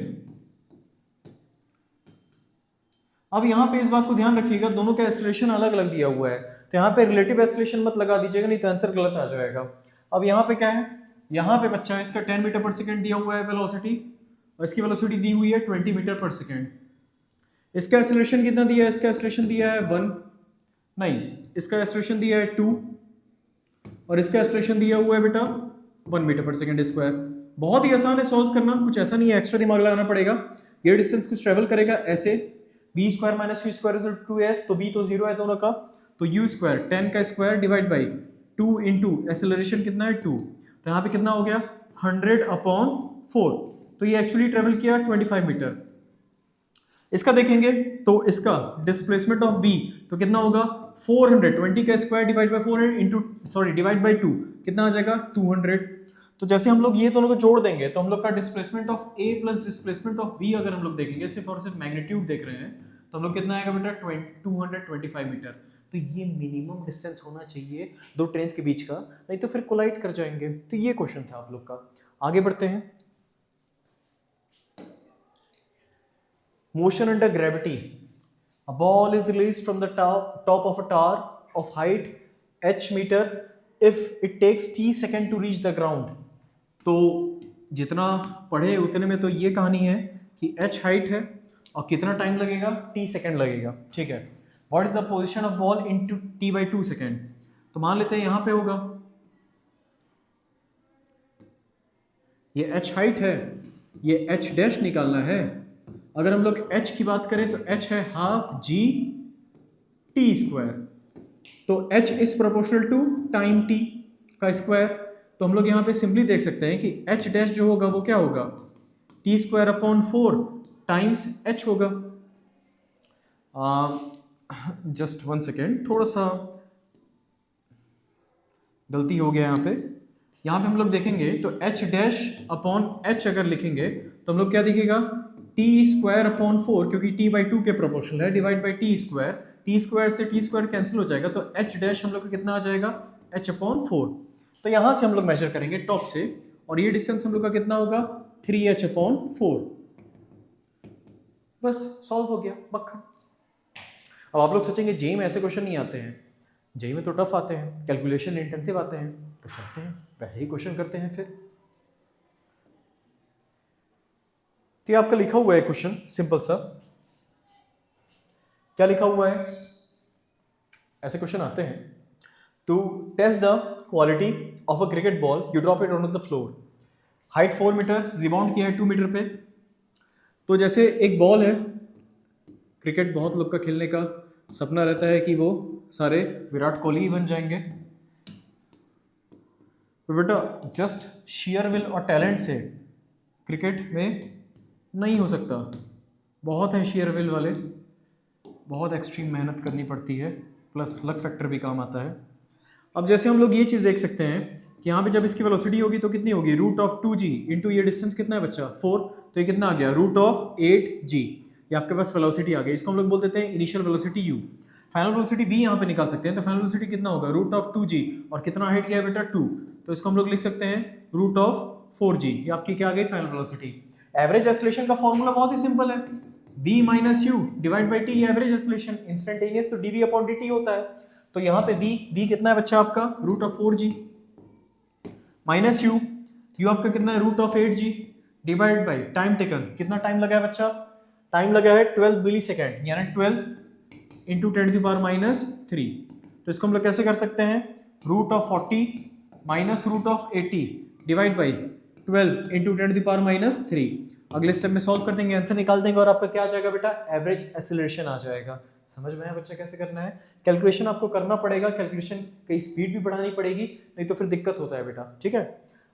अब यहां पे इस बात को ध्यान रखिएगा, दोनों का एक्सेलरेशन अलग अलग दिया हुआ है, तो यहां पे रिलेटिव एक्सेलरेशन मत लगा दीजिएगा, नहीं तो आंसर गलत आ जाएगा। अब यहां पे क्या है, यहां पे बच्चा इसका 10 मीटर पर सेकेंड दिया हुआ है वेलोसिटी, और इसकी वेलोसिटी दी हुई है 20 मीटर पर सेकेंड। इसका एक्सेलरेशन कितना दिया है, इसका एक्सेलरेशन दिया है 1, नहीं इसका एक्सेलरेशन दिया है 2, और इसका एक्सेलरेशन दिया हुआ है बेटा 1 मीटर पर सेकेंड स्क्वायर। बहुत ही आसान है सॉल्व करना, कुछ ऐसा नहीं है एक्स्ट्रा दिमाग लगाना पड़ेगा। ये डिस्टेंस कुछ ट्रेवल करेगा ऐसे, v square minus u square is 2s, तो v तो जीरो है दोनों का, तो u स्क्वायर 10 का square divide by 2 into acceleration कितना है 2, तो यहाँ पे कितना हो गया 100/4। तो ये एक्चुअली ट्रेवल किया 25 मीटर। इसका देखेंगे तो इसका डिस्प्लेसमेंट ऑफ b तो कितना होगा 420 का square divide by 400 into divide by 2 कितना आ जाएगा 200। तो जैसे हम लोग ये दोनों को जोड़ देंगे तो हम लोग का displacement of a plus displacement of b अगर हम लोग देखेंगे, सिर्फ और सिर्फ मैग्नीट्यूड देख रहे हैं, तो हम लोग कितना आएगा बेटा 225 मीटर। तो ये मिनिमम डिस्टेंस होना चाहिए दो ट्रेन के बीच का, नहीं तो फिर कोलाइड कर जाएंगे। तो ये क्वेश्चन था आप लोग का। आगे बढ़ते हैं। Motion under gravity. A ball is released from the top of a tower of height h meter if it takes t second to reach the ground. तो जितना पढ़े उतने में तो ये कहानी है कि h हाइट है और कितना टाइम लगेगा, t सेकेंड लगेगा, ठीक है। What is the position of ball into t/2 second? तो मान लेते हैं यहाँ पे होगा, ये h हाइट है, ये h डैश निकालना है। अगर हम लोग h की बात करें तो h है हाफ g t स्क्वायर, तो h is proportional to time t का स्क्वायर। तो हम लोग यहाँ पे सिंपली देख सकते हैं कि h डैश जो होगा वो क्या होगा t square upon 4 times h होगा। जस्ट 1 सेकेंड, थोड़ा सा गलती हो गया यहाँ पे, यहाँ पे हम लोग देखेंगे तो h डैश अपॉन h अगर लिखेंगे तो हम लोग क्या दिखेगा, t स्क्वायर अपॉन 4, क्योंकि t बाई 2 के प्रोपोर्शनल है, डिवाइड बाई t स्क्वायर से t स्क्वायर कैंसिल हो जाएगा, तो h डैश हम लोग का कितना आ जाएगा, h अपॉन 4। तो यहाँ से हम लोग मेजर करेंगे टॉप से, और ये डिस्टेंस हम लोग का कितना होगा, 3h अपॉन 4। बस सॉल्व हो गया मक्खन। अब आप लोग सोचेंगे जेई में ऐसे क्वेश्चन नहीं आते हैं, जेई में तो टफ आते हैं, कैलकुलेशन इंटेंसिव आते हैं, तो चलते हैं वैसे ही क्वेश्चन करते हैं फिर। तो ये आपका लिखा हुआ है क्वेश्चन सिंपल सा, क्या लिखा हुआ है, ऐसे क्वेश्चन आते हैं। To test the quality of a cricket ball you drop it on the floor, height 4 metre, rebound किया है 2 मीटर पे। तो जैसे एक बॉल है, क्रिकेट बहुत लोग का खेलने का सपना रहता है कि वो सारे विराट कोहली ही बन जाएंगे, तो बेटा जस्ट शेयर विल और टैलेंट से क्रिकेट में नहीं हो सकता, बहुत है शेयर विल वाले, बहुत एक्सट्रीम मेहनत करनी पड़ती है, प्लस लक फैक्टर भी काम आता है। अब जैसे हम लोग ये चीज़ देख सकते हैं कि यहाँ पे जब इसकी वेलोसिटी होगी तो कितनी होगी, रूट ऑफ 2g इंटू ये डिस्टेंस कितना है बच्चा 4, तो ये कितना आ गया, रूट ऑफ 8g, ये आपके पास वेलोसिटी आ गई। इसको हम लोग बोल देते हैं initial velocity u, final velocity v यहाँ पे निकाल सकते हैं, तो फाइनल वेलोसिटी कितना होगा, रूट ऑफ 2g, और कितना हाइट गया बेटा 2, तो इसको हम लोग लिख सकते हैं रूट ऑफ 4g, ये आपकी क्या आ गई फाइनल वेलोसिटी। एवरेज एक्सेलरेशन का फॉर्मूला बहुत ही सिंपल है, v minus you divide by T, average acceleration, instantaneous तो dv अपॉन dt होता है, तो यहाँ पे v कितना है बच्चा आपका, root of 4g, minus u आपका कितना है, root of 8g, divide by time taken, कितना टाइम लगा है बच्चा, टाइम लगा है 12 मिली सेकेंड, यानी 12 इंटू 10⁻³ तो इसको हम लोग कैसे कर सकते हैं, root of 40 minus root of 80 divide by 12 into 10⁻³। अगले स्टेप में सॉल्व कर देंगे, आंसर निकाल देंगे, और आपका क्या आ जाएगा बेटा, एवरेज एक्सेलरेशन आ जाएगा। समझ में आया बच्चा कैसे करना है, कैलकुलेशन आपको करना पड़ेगा, कैलकुलेशन की स्पीड भी बढ़ानी पड़ेगी, नहीं तो फिर दिक्कत होता है बेटा, ठीक है।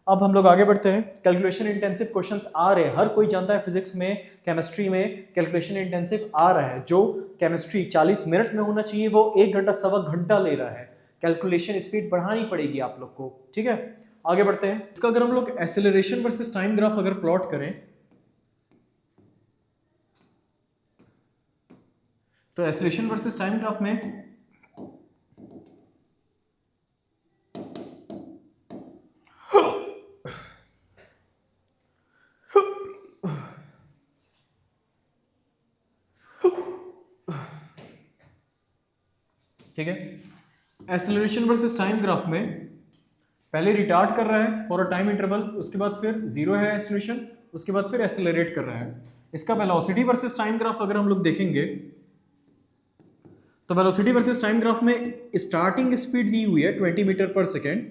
अब हम लोग आगे बढ़ते हैं, कैलकुलेशन इंटेंसिव क्वेश्चंस आ रहे हैं, हर कोई जानता है फिजिक्स में, केमिस्ट्री में कैलकुलेशन इंटेंसिव आ रहा है, जो केमिस्ट्री 40 मिनट में होना चाहिए वो 1 घंटा सवा घंटा ले रहा है, कैलकुलेशन स्पीड बढ़ानी पड़ेगी आप लोग को, ठीक है। आगे बढ़ते हैं, इसका अगर हम लोग एक्सेलरेशन वर्सेस टाइम ग्राफ अगर प्लॉट करें, तो एक्सेलरेशन वर्सेस टाइम ग्राफ में ठीक है, एक्सेलरेशन वर्सेस टाइम ग्राफ में पहले रिटार्ड कर रहा है फॉर अ टाइम इंटरवल, उसके बाद फिर जीरो है एक्सेलरेशन, उसके बाद फिर एक्सेलरेट कर रहा है। इसका वेलोसिटी वर्सेस टाइम ग्राफ अगर हम लोग देखेंगे तो वेलोसिटी वर्सेस टाइम ग्राफ में स्टार्टिंग स्पीड दी हुई है 20 मीटर पर सेकेंड,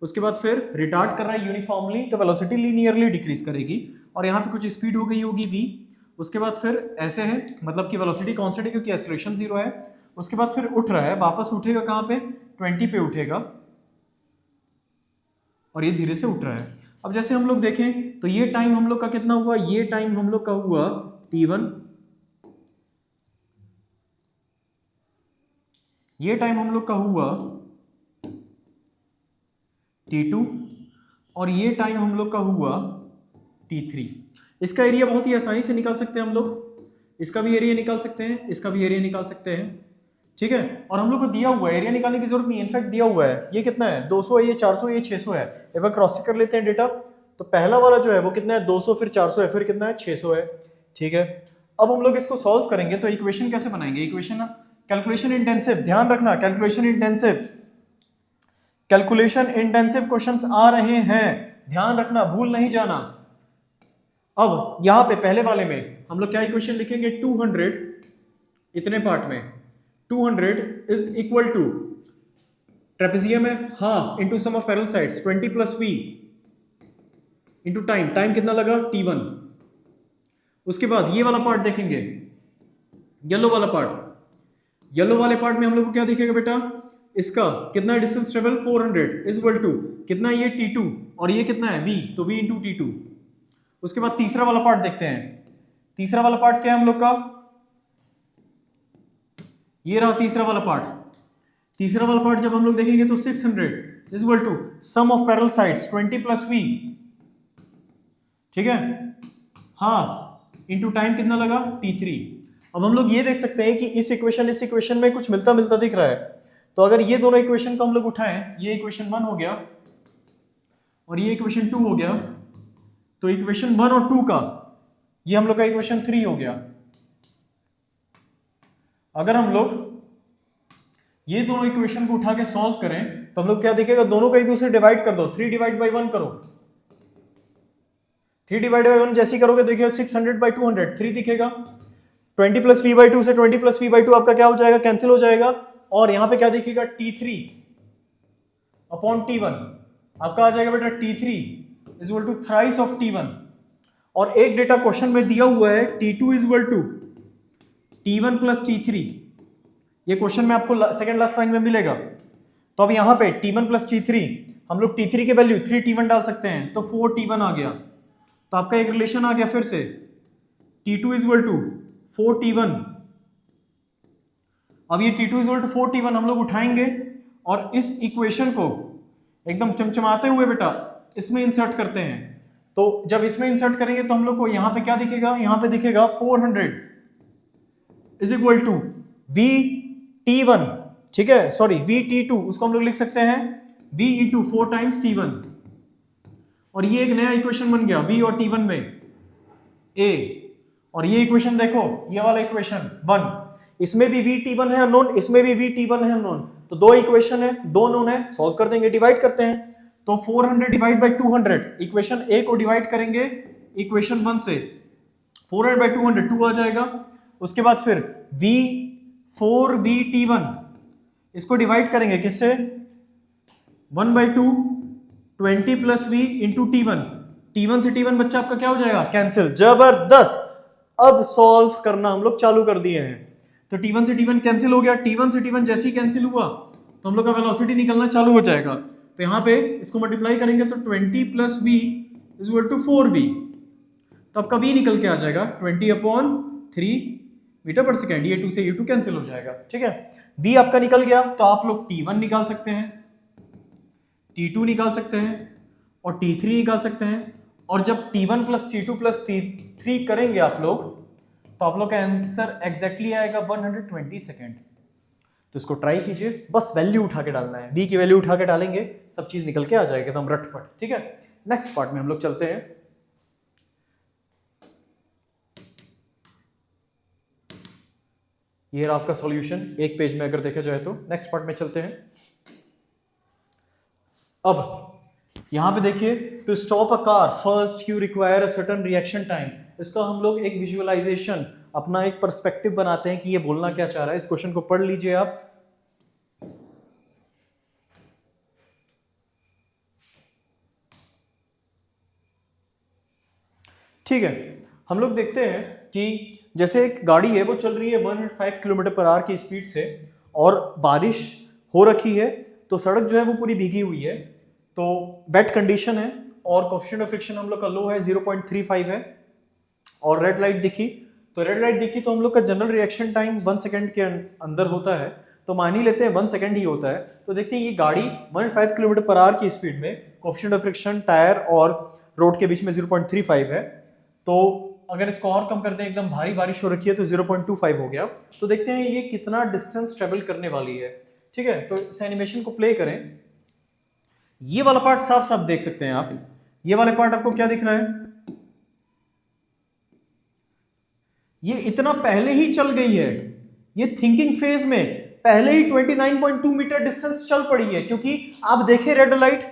उसके बाद फिर रिटार्ड कर रहा है यूनिफॉर्मली, तो वेलोसिटी लीनियरली डिक्रीज करेगी, और यहाँ पे कुछ स्पीड हो गई होगी v, उसके बाद फिर ऐसे है, मतलब कि वेलोसिटी कांस्टेंट है क्योंकि एक्सेलरेशन जीरो है, उसके बाद फिर उठ रहा है, वापस उठेगा कहाँ पे, 20 पे उठेगा, और ये धीरे से उठ रहा है। अब जैसे हम लोग देखें तो ये टाइम हम लोग का कितना हुआ, ये टाइम हम लोग का हुआ t1, ये टाइम हम लोग का हुआ t2, और ये टाइम हम लोग का हुआ t3। इसका एरिया बहुत ही आसानी से निकाल सकते हैं हम लोग, इसका भी एरिया निकाल सकते हैं, इसका भी एरिया निकाल सकते हैं, ठीक है। और हम लोग को दिया हुआ है, एरिया निकालने की जरूरत नहीं है, इनफैक्ट दिया हुआ है, ये कितना है 200 है, ये 400 है, ये 600 है। एक बार क्रॉस चेक कर लेते हैं डेटा, तो पहला वाला जो है वो कितना है 200, फिर 400 है, फिर कितना है 600 है, ठीक है। अब हम लोग इसको सॉल्व करेंगे तो इक्वेशन कैसे बनाएंगे, इक्वेशन कैलकुलेशन इंटेंसिव, ध्यान रखना कैलकुलेशन इंटेंसिव क्वेश्चंस आ रहे हैं, ध्यान रखना, भूल नहीं जाना। अब यहां पे पहले वाले में हम लोग क्या इक्वेशन लिखेंगे, 200 इतने पार्ट में 200 इज इक्वल टू ट्रेपेजियम है half into sum of parallel sides 20 plus v into time, time कितना लगा t1। उसके बाद ये वाला पार्ट देखेंगे, येलो वाला पार्ट, येलो वाले पार्ट में हम लोग को क्या दिखेगा बेटा, इसका कितना distance travel 400 is equal to कितना, ये t2, और ये कितना है v, तो v इंटू t2। उसके बाद तीसरा वाला पार्ट देखते हैं, तीसरा वाला पार्ट क्या है हम लोग का, ये रहा तीसरा वाला पार्ट, तीसरा वाला पार्ट जब हम लोग देखेंगे तो 600 is equal to sum of parallel sides 20 plus v, ठीक है, हाफ इंटू टाइम कितना लगा t3। अब हम लोग ये देख सकते हैं कि इस इक्वेशन में कुछ मिलता मिलता दिख रहा है। तो अगर ये दोनों इक्वेशन को हम लोग उठाएं, ये इक्वेशन 1 हो गया और ये इक्वेशन 2 हो गया, तो इक्वेशन 1 और 2 का ये हम लोग का इक्वेशन 3 हो गया। अगर हम लोग ये दोनों इक्वेशन को उठा के सॉल्व करें तो हम लोग क्या दिखेगा, दोनों का एक दूसरे डिवाइड कर दो, 3 डिवाइड बाई 1 करो, 3 डिवाइड बाई 1 जैसे करोगे देखिए 600 बाई 200 3 दिखेगा। 20 प्लस वी बाई 2 से 20 प्लस वी बाई 2 आपका क्या हो जाएगा, कैंसिल हो जाएगा, और यहां पे क्या दिखेगा t3 अपॉन t1 आपका आ जाएगा बेटा t3 is equal to thrice of t1। और एक डेटा क्वेश्चन में दिया हुआ है t2 is equal to t1 plus t3, ये क्वेश्चन में आपको सेकंड लास्ट लाइन में मिलेगा। तो अब यहां पे t1 प्लस t3 हम लोग t3 के वैल्यू 3t1 डाल सकते हैं, तो 4t1 आ गया। तो आपका एक रिलेशन आ गया फिर से, t2 is equal to 4t1। अब ये t2 is equal to 4t1 हम लोग उठाएंगे और इस इक्वेशन को एकदम चमचमाते हुए बेटा इसमें इंसर्ट करते हैं। तो जब इसमें इंसर्ट करेंगे तो हम लोग को यहां पे क्या दिखेगा, यहां पे दिखेगा 400 इज इक्वल टू VT1, ठीक है, सॉरी VT2, उसको हम लोग लिख सकते हैं V इंटू 4 टाइम्स T1। और ये एक नया इक्वेशन बन गया V और T1 में A। और ये इक्वेशन देखो, ये वाला इक्वेशन 1, इसमें भी VT1 है अननोन, इसमें भी VT1 है अननोन, तो दो इक्वेशन है, दो नोन है, सॉल्व कर देंगे, डिवाइड करते हैं। तो 400 डिवाइड बाई 200, इक्वेशन A को डिवाइड करेंगे इक्वेशन 1 से, 400 बाई 200 2 आ जाएगा। उसके बाद फिर V4VT1 इसको डिवाइड करेंगे किससे, 1 by 2 20 plus V into T1, T1 से T1 बच्चा आपका क्या हो जाएगा, कैंसिल। जबरदस्त, अब सॉल्व करना हम लोग चालू कर दिए हैं। तो T1 से T1 कैंसिल हो गया, T1 से T1 जैसे ही कैंसिल हुआ तो हम लोग का वेलोसिटी निकलना चालू हो जाएगा। तो यहाँ पे इसको मल्टीप्लाई करेंगे तो 20 plus V is equal to 4V, तो आपका V निकल के आ जाएगा 20/3 मीटर पर सेकेंड। ये 2 से ये 2 कैंसिल हो जाएगा, ठीक है। V आपका निकल गया, तो आप लोग T1 निकाल सकते हैं, T2 निकाल सकते हैं और T3 निकाल सकते हैं। और जब T1 plus T2 plus T3 करेंगे आप लोग, तो आप लोग का आंसर एग्जैक्टली आएगा 120 सेकेंड। तो इसको ट्राई कीजिए, बस वैल्यू उठा के डालना है, V की वैल्यू उठा के डालेंगे, सब चीज निकल के आ जाएगा एकदम रटपट, ठीक है। नेक्स्ट पार्ट में हम लोग चलते हैं। ये रहा आपका सॉल्यूशन एक पेज में अगर देखा जाए तो। नेक्स्ट पार्ट में चलते हैं। अब यहां पे देखिए, to stop a car first you require a certain reaction time. इसका हम लोग एक विजुअलाइजेशन, अपना एक पर्सपेक्टिव बनाते हैं कि ये बोलना क्या चाह रहा है। इस क्वेश्चन को पढ़ लीजिए आप। ठीक है, हम लोग देखते हैं कि जैसे एक गाड़ी है वो चल रही है 105 किलोमीटर पर आवर की स्पीड से, और बारिश हो रखी है, तो सड़क जो है वो पूरी भीगी हुई है, तो वेट कंडीशन है और कोएफिशिएंट ऑफ फ्रिक्शन हम लोग का लो है 0.35 है, और रेड लाइट दिखी, तो रेड लाइट दिखी तो हम लोग का जनरल रिएक्शन टाइम 1 सेकंड के अंदर होता है, तो मान ही लेते हैं 1 सेकंड ही होता है। तो देखते हैं ये गाड़ी 105 किलोमीटर पर आवर की स्पीड में, कोएफिशिएंट ऑफ फ्रिक्शन टायर और रोड के बीच में 0.35 है, तो अगर इसको और कम कर दें, एकदम भारी बारिश हो रखी है तो 0.25 हो गया। तो देखते हैं ये कितना डिस्टेंस ट्रेवल करने वाली है, ठीक है। तो इस एनिमेशन को प्ले करें। ये वाला पार्ट साफ साफ देख सकते हैं आप, ये वाले पार्ट आपको क्या दिख रहा है, ये इतना पहले ही चल गई है, ये थिंकिंग फेज में पहले ही 29.2 मीटर डिस्टेंस चल पड़ी है। क्योंकि आप देखें रेड लाइट,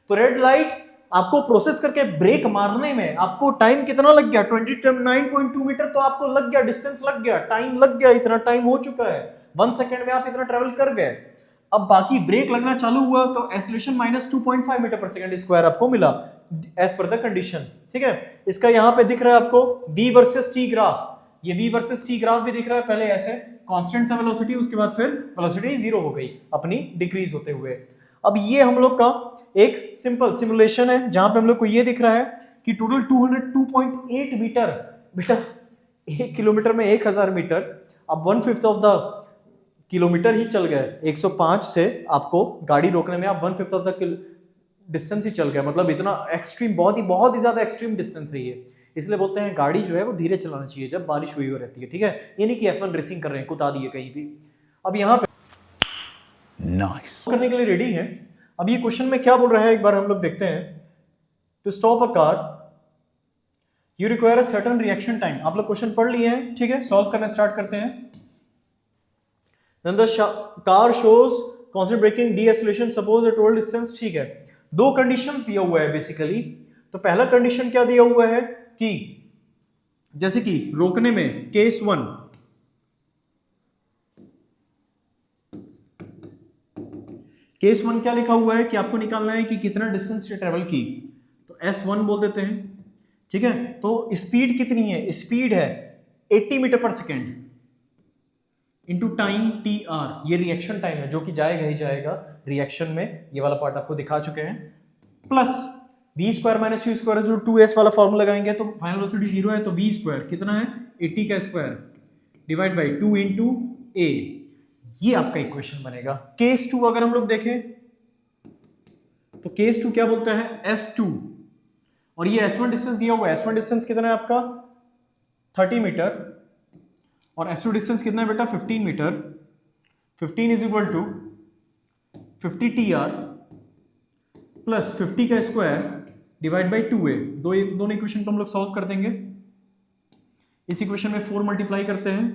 तो रेड लाइट आपको प्रोसेस करके ब्रेक मारने में आपको टाइम कितना लग गया, 29.2 मीटर तो आपको लग गया, डिस्टेंस लग गया, टाइम लग गया, इतना टाइम हो चुका है, 1 सेकंड में आप इतना ट्रेवल कर गए। अब बाकी ब्रेक लगना चालू हुआ तो एक्सेलरेशन माइनस 2.5 मीटर पर सेकंड स्क्वायर आपको मिला एज पर द कंडीशन, ठीक है। इसका यहाँ पे दिख रहा है आपको V वर्सेस T ग्राफ, ये V वर्सेस T ग्राफ भी दिख रहा है। पहले ऐसे कांस्टेंट था वेलोसिटी, उसके बाद फिर वेलोसिटी 0 हो गई अपनी डिक्रीज होते हुए। अब ये हम लोग का एक सिंपल सिमुलेशन है जहां पे हम लोग को ये दिख रहा है कि टोटल 202.8 मीटर, बेटा 1 किलोमीटर में 1000 मीटर, अब 1/5 ऑफ द किलोमीटर ही चल गए, 105 से आपको गाड़ी रोकने में आप 1/5 तक डिस्टेंस ही चल गया, मतलब इतना एक्सट्रीम, बहुत ही ज्यादा एक्सट्रीम डिस्टेंस है ये। इसलिए बोलते हैं गाड़ी जो है वो धीरे चलाना चाहिए जब बारिश हुई हो रहती है, ठीक है। ये नहीं कि F1 रेसिंग कर रहे हैं, कुदा दिए कहीं भी। अब यहाँ पे नाइस करने के लिए रेडी है। अब ये क्वेश्चन में क्या बोल रहा है, एक बार हम लोग देखते हैं। To stop a car you require a certain reaction time. आप लोग क्वेश्चन पढ़ लिए हैं, ठीक है। सॉल्व करना स्टार्ट करते हैं। Then the car shows constant braking, de-acceleration, suppose a total distance, ठीक है। दो कंडीशंस दिया हुआ है बेसिकली। तो पहला कंडीशन क्या दिया हुआ है कि जैसे कि रोकने में केस 1, केस 1 क्या लिखा हुआ है कि आपको निकालना है कि कितना डिस्टेंस से ट्रेवल की, तो S1 बोल देते हैं, ठीक है। तो स्पीड कितनी है, स्पीड है 80 metre per second into time TR, ये रिएक्शन टाइम है जो कि जाएगा ही जाएगा रिएक्शन में, ये वाला पार्ट आपको दिखा चुके हैं। प्लस v² - u², जो 2s वाला फॉर्मूला लगाएंगे तो फाइनल वेलोसिटी 0 है, तो v² कितना है 80 का square divide by 2 into a, ये आपका इक्वेशन बनेगा। केस 2 अगर हम लोग देखें तो केस 2 क्या बोलता है S2, और ये S1 डिस्टेंस दिया हुआ है। S1 डिस्टेंस कितना है आपका 30 मीटर, और S2 डिस्टेंस कितना है बेटा 15 metre. 15 is equal to 50 TR plus 50 का स्क्वायर डिवाइड बाई 2a। दोनों इक्वेशन को हम लोग सॉल्व कर देंगे। इस इक्वेशन में 4 मल्टीप्लाई करते हैं,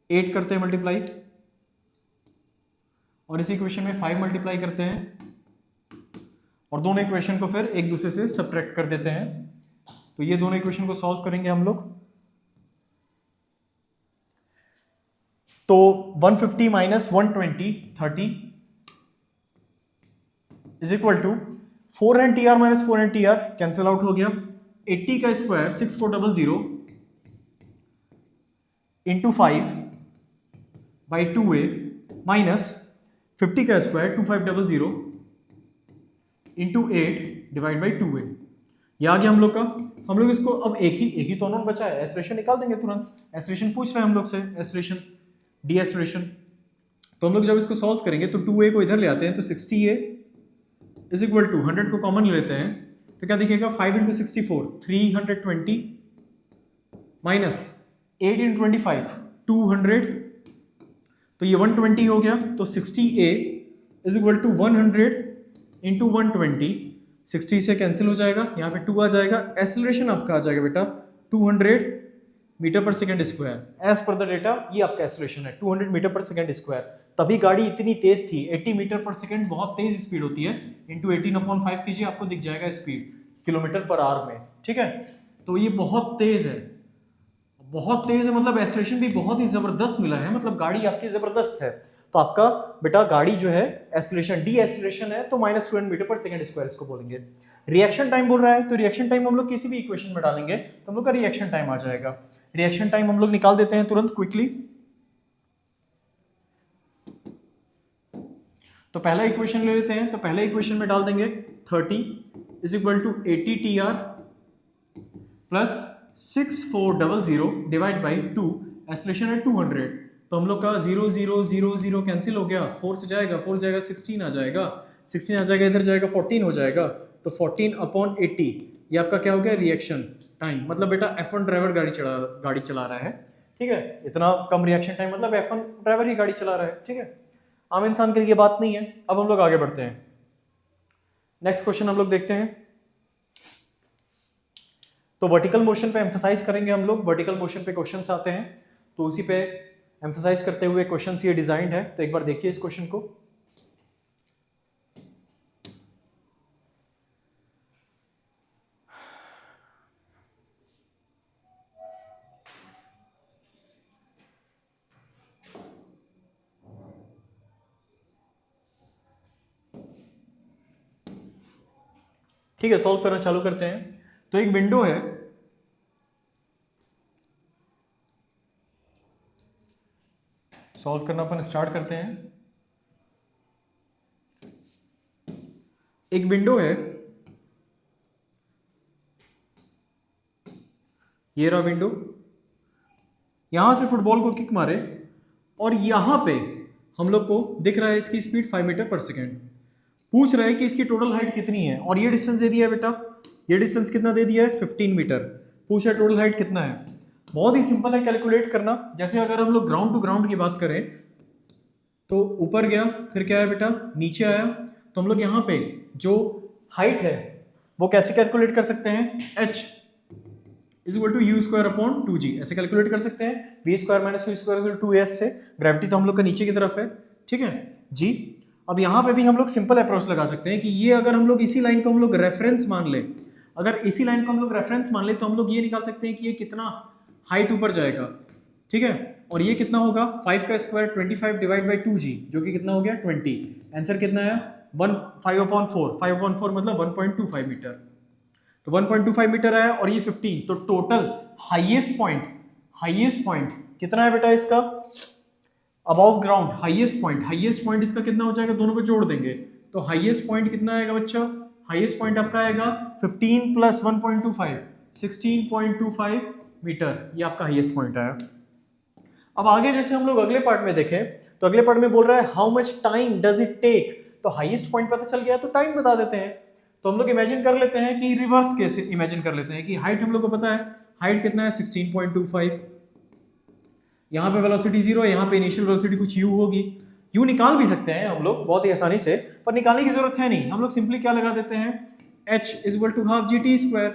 8 करते हैं मल्टीप्लाई, और इस इक्वेशन में 5 मल्टीप्लाई करते हैं, और दोनों इक्वेशन को फिर एक दूसरे से सब्ट्रैक्ट कर देते हैं। तो ये दोनों इक्वेशन को सॉल्व करेंगे हम लोग। तो 150 minus 120 30 is equal to 400 TR minus 400 TR cancel out हो गया। 80 का square 6400 into 5 by 2a minus 50 का square 2500 into 8 divide by 2a। ये आ गया हम लोग का। हम लोग इसको अब एक ही तो अननोन बचा है, एस्लेशन निकाल देंगे तुरंत। एस्लेशन पूछ रहे हैं हम लोग से, एस्लेशन डी-एस्लेशन। तो हम लोग जब इसको सॉल्व करेंगे तो 2a को इधर ले आते हैं, तो 60a इज इक्वल टू 100 को कॉमन लेते हैं, तो क्या दिखेगा 5 इंटू 64 320 माइनस 8 इंटू 25 200, तो ये 120 हो गया। तो 60a is equal to 100 into 120, 60 से कैंसिल हो जाएगा, यहाँ पे 2 आ जाएगा। एक्सेलरेशन आपका आ जाएगा बेटा 200 metre per second square. As per the data ये आपका एक्सेलरेशन है 200 मीटर पर सेकेंड स्क्वायर। तभी गाड़ी इतनी तेज थी, 80 मीटर पर सेकेंड बहुत तेज स्पीड होती है, इंटू 18/5 कीजिए, आपको दिख जाएगा स्पीड किलोमीटर पर आवर में, ठीक है। तो ये बहुत तेज है, बहुत तेज है, मतलब एक्सेलरेशन भी बहुत ही जबरदस्त मिला है, मतलब गाड़ी आपकी जबरदस्त है। तो आपका बेटा गाड़ी जो है एक्सेलरेशन डी एक्सेलरेशन है, तो -200 मीटर पर सेकंड स्क्वायर इसको बोलेंगे। रिएक्शन टाइम बोल रहा है, तो रिएक्शन टाइम हम लोग किसी भी इक्वेशन में डालेंगे तो हम लोग का रिएक्शन टाइम आ जाएगा। रिएक्शन टाइम हम लोग निकाल देते हैं तुरंत क्विकली। तो पहला इक्वेशन ले लेते हैं, तो पहले इक्वेशन में डाल देंगे 30 is equal to 80 TR plus 6400 divide by 2, acceleration है 200, तो हम लोग का 0 0 0 0 कैंसिल हो गया, 4 से जाएगा, 4 जाएगा 16 आ जाएगा, 16 आ जाएगा, इधर जाएगा 14 हो जाएगा, तो 14/80 ये आपका क्या हो गया रिएक्शन टाइम। मतलब बेटा F1 ड्राइवर गाड़ी चला रहा है, ठीक है। इतना कम रिएक्शन टाइम मतलब F1 ड्राइवर ही गाड़ी चला रहा है, ठीक है। आम इंसान के लिए बात नहीं है। अब हम लोग आगे बढ़ते हैं, नेक्स्ट क्वेश्चन हम लोग देखते हैं। तो वर्टिकल मोशन पे एम्फसाइज करेंगे हम लोग। वर्टिकल मोशन पे क्वेश्चंस आते हैं, तो उसी पे एम्फसाइज करते हुए क्वेश्चंस ये डिजाइन्ड है। तो एक बार देखिए इस क्वेश्चन को। ठीक है, सॉल्व करना चालू करते हैं। तो एक विंडो है, सॉल्व करना अपन स्टार्ट करते हैं। एक विंडो है, ये रहा विंडो, यहाँ से फुटबॉल को किक मारे और यहाँ पे हम लोग को दिख रहा है इसकी स्पीड 5 मीटर पर सेकेंड। पूछ रहा है कि इसकी टोटल हाइट कितनी है और ये डिस्टेंस दे दिया है बेटा, ये डिस्टेंस कितना दे दिया है 15 मीटर। पूछ रहा है टोटल हाइट कितना है। बहुत ही सिंपल है कैलकुलेट करना। जैसे अगर हम लोग ग्राउंड टू ग्राउंड की बात करें तो ऊपर गया, फिर क्या है बेटा नीचे आया, तो हम लोग यहाँ पे जो हाइट है वो कैसे कैलकुलेट कर सकते हैं, h is equal to u square upon 2g, ऐसे कैलकुलेट कर सकते हैं। V square minus u square 2s से, ग्रेविटी तो हम लोग का नीचे की तरफ है, ठीक है जी। अब यहाँ पे भी हम लोग सिंपल अप्रोच लगा सकते हैं कि ये अगर हम लोग इसी लाइन को हम लोग रेफरेंस मान ले, अगर इसी लाइन को हम लोग रेफरेंस मान ले तो हम लोग ये निकाल सकते हैं कि ये कितना हाइट ऊपर जाएगा, ठीक है। और ये कितना होगा 5 का स्क्वायर 25 डिवाइड बाई 2g, जो कि कितना हो गया 20। आंसर कितना है 5/4 मतलब 1.25 मीटर। तो 1.25 मीटर आया और ये 15, तो टोटल हाईएस्ट पॉइंट कितना है बेटा इसका अबव ग्राउंड, हाईएस्ट पॉइंट इसका कितना हो जाएगा, दोनों को जोड़ देंगे तो हाईएस्ट पॉइंट कितना आएगा बच्चा, हाईएस्ट पॉइंट आपका आएगा 15 प्लस 1.25 16.25 मीटर, ये आपका हाईएस्ट पॉइंट आया। अब आगे जैसे हम लोग अगले पार्ट में देखें तो अगले पार्ट में बोल रहा है how much time does it take, तो हाईएस्ट पॉइंट पता चल गया तो टाइम बता देते हैं। तो हम लोग इमेजिन कर लेते हैं कि रिवर्स केस इमेजिन कर लेते हैं कि हाइट हम लोग को पता है, हाइट कितना है 16.25, यहाँ पे वेलोसिटी 0 है, यहाँ पे इनिशियल वेलोसिटी कुछ u होगी, u निकाल भी सकते हैं हम लोग बहुत ही आसानी से, पर निकालने की जरूरत है नहीं। हम लोग सिंपली क्या लगा देते हैं h is equal to half gt square,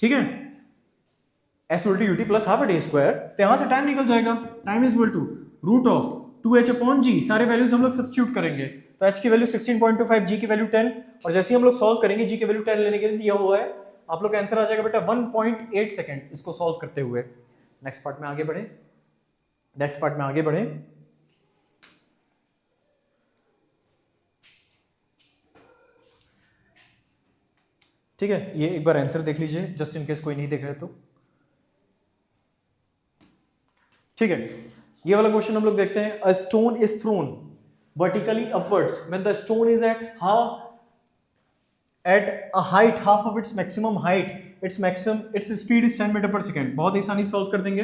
ठीक है, s equal to ut plus half d square. तो यहाँ से टाइम निकल जाएगा, time is equal to root of 2h upon g, सारे वैल्यूज हम लोग सब्स्टिट्यूट करेंगे तो h की वैल्यू 16.25, g की वैल्यू 10, और जैसे ही हम लोग सॉल्व करेंगे g की वैल्यू 10 लेने के लिए दिया हुआ है, आप लोग का आंसर आ जाएगा बेटा 1.8 सेकंड इसको सॉल्व करते हुए। नेक्स्ट पार्ट में आगे बढ़े, ठीक है। ये एक बार आंसर देख लीजिए जस्ट इन केस कोई नहीं देख रहे तो, ठीक है। ये वाला क्वेश्चन हम लोग देखते हैं। A stone is throne vertically upwards when the stone is at a height half of its maximum height, its speed is 10 metre per second. बहुत आसानी से सॉल्व कर देंगे।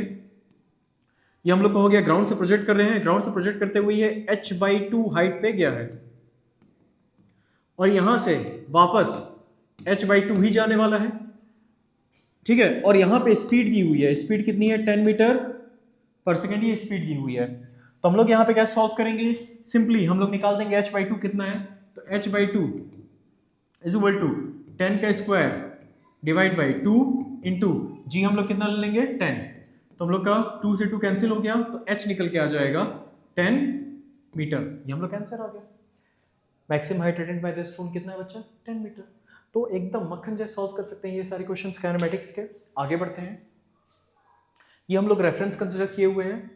ये हम लोग को हो गया, ग्राउंड से प्रोजेक्ट कर रहे हैं, ग्राउंड से प्रोजेक्ट करते हुए ये h/2 हाइट पे गया है और यहां से वापस h/2 ही जाने वाला है, ठीक है। और यहां पे स्पीड दी हुई है, स्पीड कितनी है 10 मीटर पर सेकेंड, ये स्पीड दी हुई है। तो हम लोग यहाँ पे कैसे सॉल्व करेंगे, सिंपली हम लोग निकाल देंगे h/2 कितना है, तो h/2 इज इक्वल टू 10 का स्क्वायर डिवाइड बाई 2 इंटू जी, हम लोग कितना ले लेंगे 10, तो हम लोग का 2 से 2 कैंसिल हो गया तो h निकल के आ जाएगा 10 मीटर, ये हम लोग का आंसर आ गया। Maximum height attend by the stone कितना है बच्चा 10 मीटर। तो एकदम मक्खन जैसे सॉल्व कर सकते हैं ये सारे क्वेश्चंस काइनेमेटिक्स के। आगे बढ़ते हैं, ये हम लोग रेफरेंस कंसिडर किए हुए हैं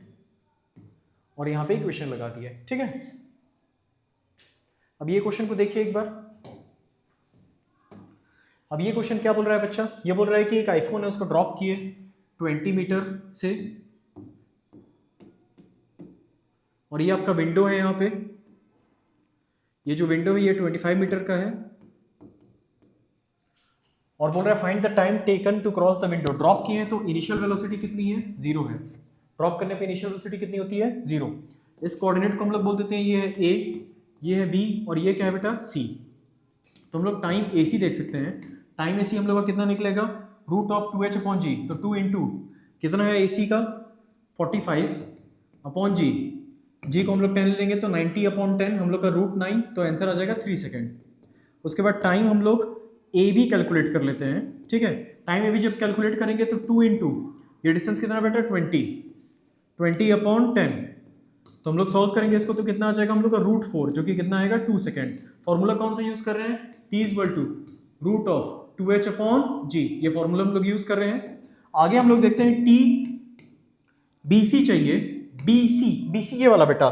और यहाँ पे इक्वेशन लगा दिया है, ठीक है। अब ये क्वेश्चन को देखिए एक बार। अब ये क्वेश्चन क्या बोल रहा है बच्चा, ये बोल रहा है कि एक आईफोन है उसको ड्रॉप किए 20 मीटर से और ये आपका विंडो है, यहाँ पे ये जो विंडो है ये 25 मीटर का है और बोल रहा है find the time taken to cross the window. Drop किए हैं तो इनिशियल वेलोसिटी कितनी है 0 है, ड्रॉप करने पे इनिशियल वेलोसिटी कितनी होती है 0। इस कोऑर्डिनेट को हम लोग बोल देते हैं, ये है a, ये है b और ये क्या है बेटा c। तो हम लोग टाइम ac देख सकते हैं, टाइम ac हम लोग का कितना निकलेगा root of 2h upon g, तो 2 इंटू कितना है ac का 45 अपॉन g को हम लोग 10 लेंगे तो 90 अपॉन 10 हम लोग का रूट 9, तो आंसर आ जाएगा 3 सेकेंड। उसके बाद टाइम हम लोग a भी कैलकुलेट कर लेते हैं, ठीक है। टाइम a भी जब कैलकुलेट करेंगे तो 2 इंटू ये डिस्टेंस कितना बेटा 20 अपॉन 10, तो हम लोग सॉल्व करेंगे इसको तो कितना आ जाएगा हम लोग का रूट 4, जो कि कितना आएगा 2 सेकेंड। फॉर्मूला कौन सा यूज कर रहे हैं, t is equal to root of 2h upon g, ये फॉर्मूला हम लोग यूज कर रहे हैं। आगे हम लोग देखते हैं t bc चाहिए, bc ये वाला बेटा,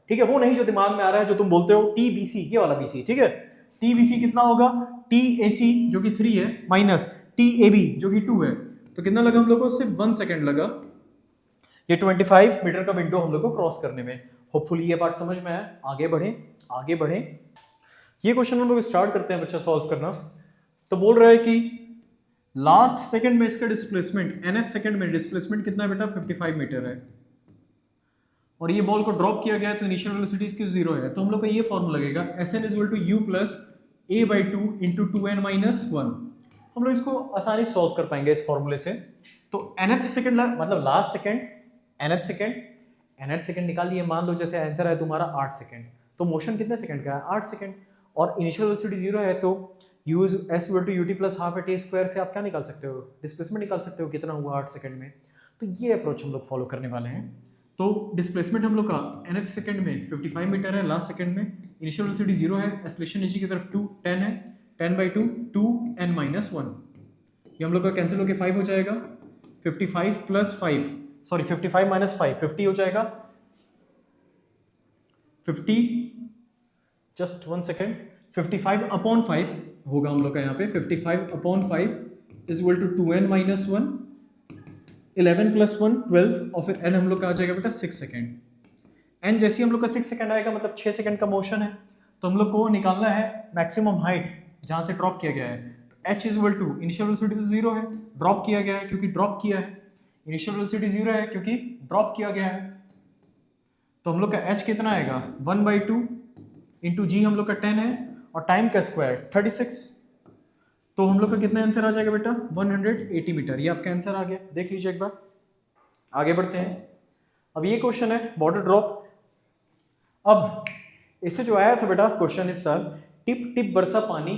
ठीक है, वो नहीं जो दिमाग में आ रहा है जो तुम बोलते हो t bc, ये वाला bc, ठीक है। t bc कितना होगा t ac जो कि 3 है माइनस t ab जो कि 2 है, तो कितना लगा हम लोग को सिर्फ 1 सेकेंड लगा ये 25 मीटर का विंडो हम लोग को क्रॉस करने में। होपफुली ये पार्ट समझ में आया। आगे बढ़े। ये क्वेश्चन हम लोग स्टार्ट करते हैं बच्चा सॉल्व करना। तो बोल रहा है कि लास्ट सेकंड में इसका डिस्प्लेसमेंट, nth सेकंड में डिस्प्लेसमेंट कितना है बेटा 55 मीटर है, और ये बॉल को ड्रॉप किया गया है तो इनिशियल वेलोसिटी इसकी 0 है। तो हम लोग का ये फॉर्मूला लगेगा Sn is equal to u plus a by 2 into 2n minus 1। हम लोग इसको आसानी सॉल्व कर पाएंगे इस फॉर्मूले से। तो nth सेकंड मतलब लास्ट सेकंड, nth सेकंड निकाल लिए, मान लो जैसे आंसर है तुम्हारा 8 सेकंड, तो मोशन कितने सेकंड का है 8 सेकंड, और इनिशियल वेलोसिटी 0 है तो use s equal to ut plus half at square से आप क्या निकाल सकते हो, डिस्प्लेसमेंट निकाल सकते हो कितना हुआ 8 सेकंड में। तो ये अप्रोच हम लोग फॉलो करने वाले हैं। तो डिस्प्लेसमेंट हम लोग का nth सेकंड में 55 मीटर है, लास्ट सेकंड में इनिशियल वेलोसिटी 0 है, एक्सेलरेशन नीचे की तरफ 10 है, 10 बाई 2 2n माइनस 1, ये हम लोग का कैंसिल होकर 5 हो जाएगा, 55 प्लस 5 सॉरी 55 माइनस 5 50 हो जाएगा, 50 जस्ट 1 सेकेंड 55 अपॉन 5 होगा हम लोग का यहाँ पे 55 upon 5 is equal to 2n minus 1, 11 plus 1 12 और फिर n हम लोग का आ जाएगा बेटा 6 सेकेंड। n जैसे ही हम लोग का 6 सेकेंड आएगा मतलब 6 सेकेंड का मोशन है, तो हम लोग को निकालना है मैक्सिमम हाइट जहाँ से ड्रॉप किया गया है। तो h is equal to initial velocity तो 0 है, ड्रॉप किया गया है क्योंकि ड्रॉप किया है, इनिशियल वेलोसिटी 0 है क्योंकि ड्रॉप किया गया है, तो हम लोग का h कितना आएगा 1 बाई 2 इंटू जी हम लोग का 10 है और टाइम का स्क्वायर 36, तो हम लोग का कितना आंसर आ जाएगा बेटा 180 मीटर। ये आपका आंसर आ गया, देख लीजिए एक बार। आगे बढ़ते हैं, अब ये क्वेश्चन है बॉर्डर ड्रॉप। अब इससे जो आया था बेटा क्वेश्चन इस साल, टिप टिप बरसा पानी,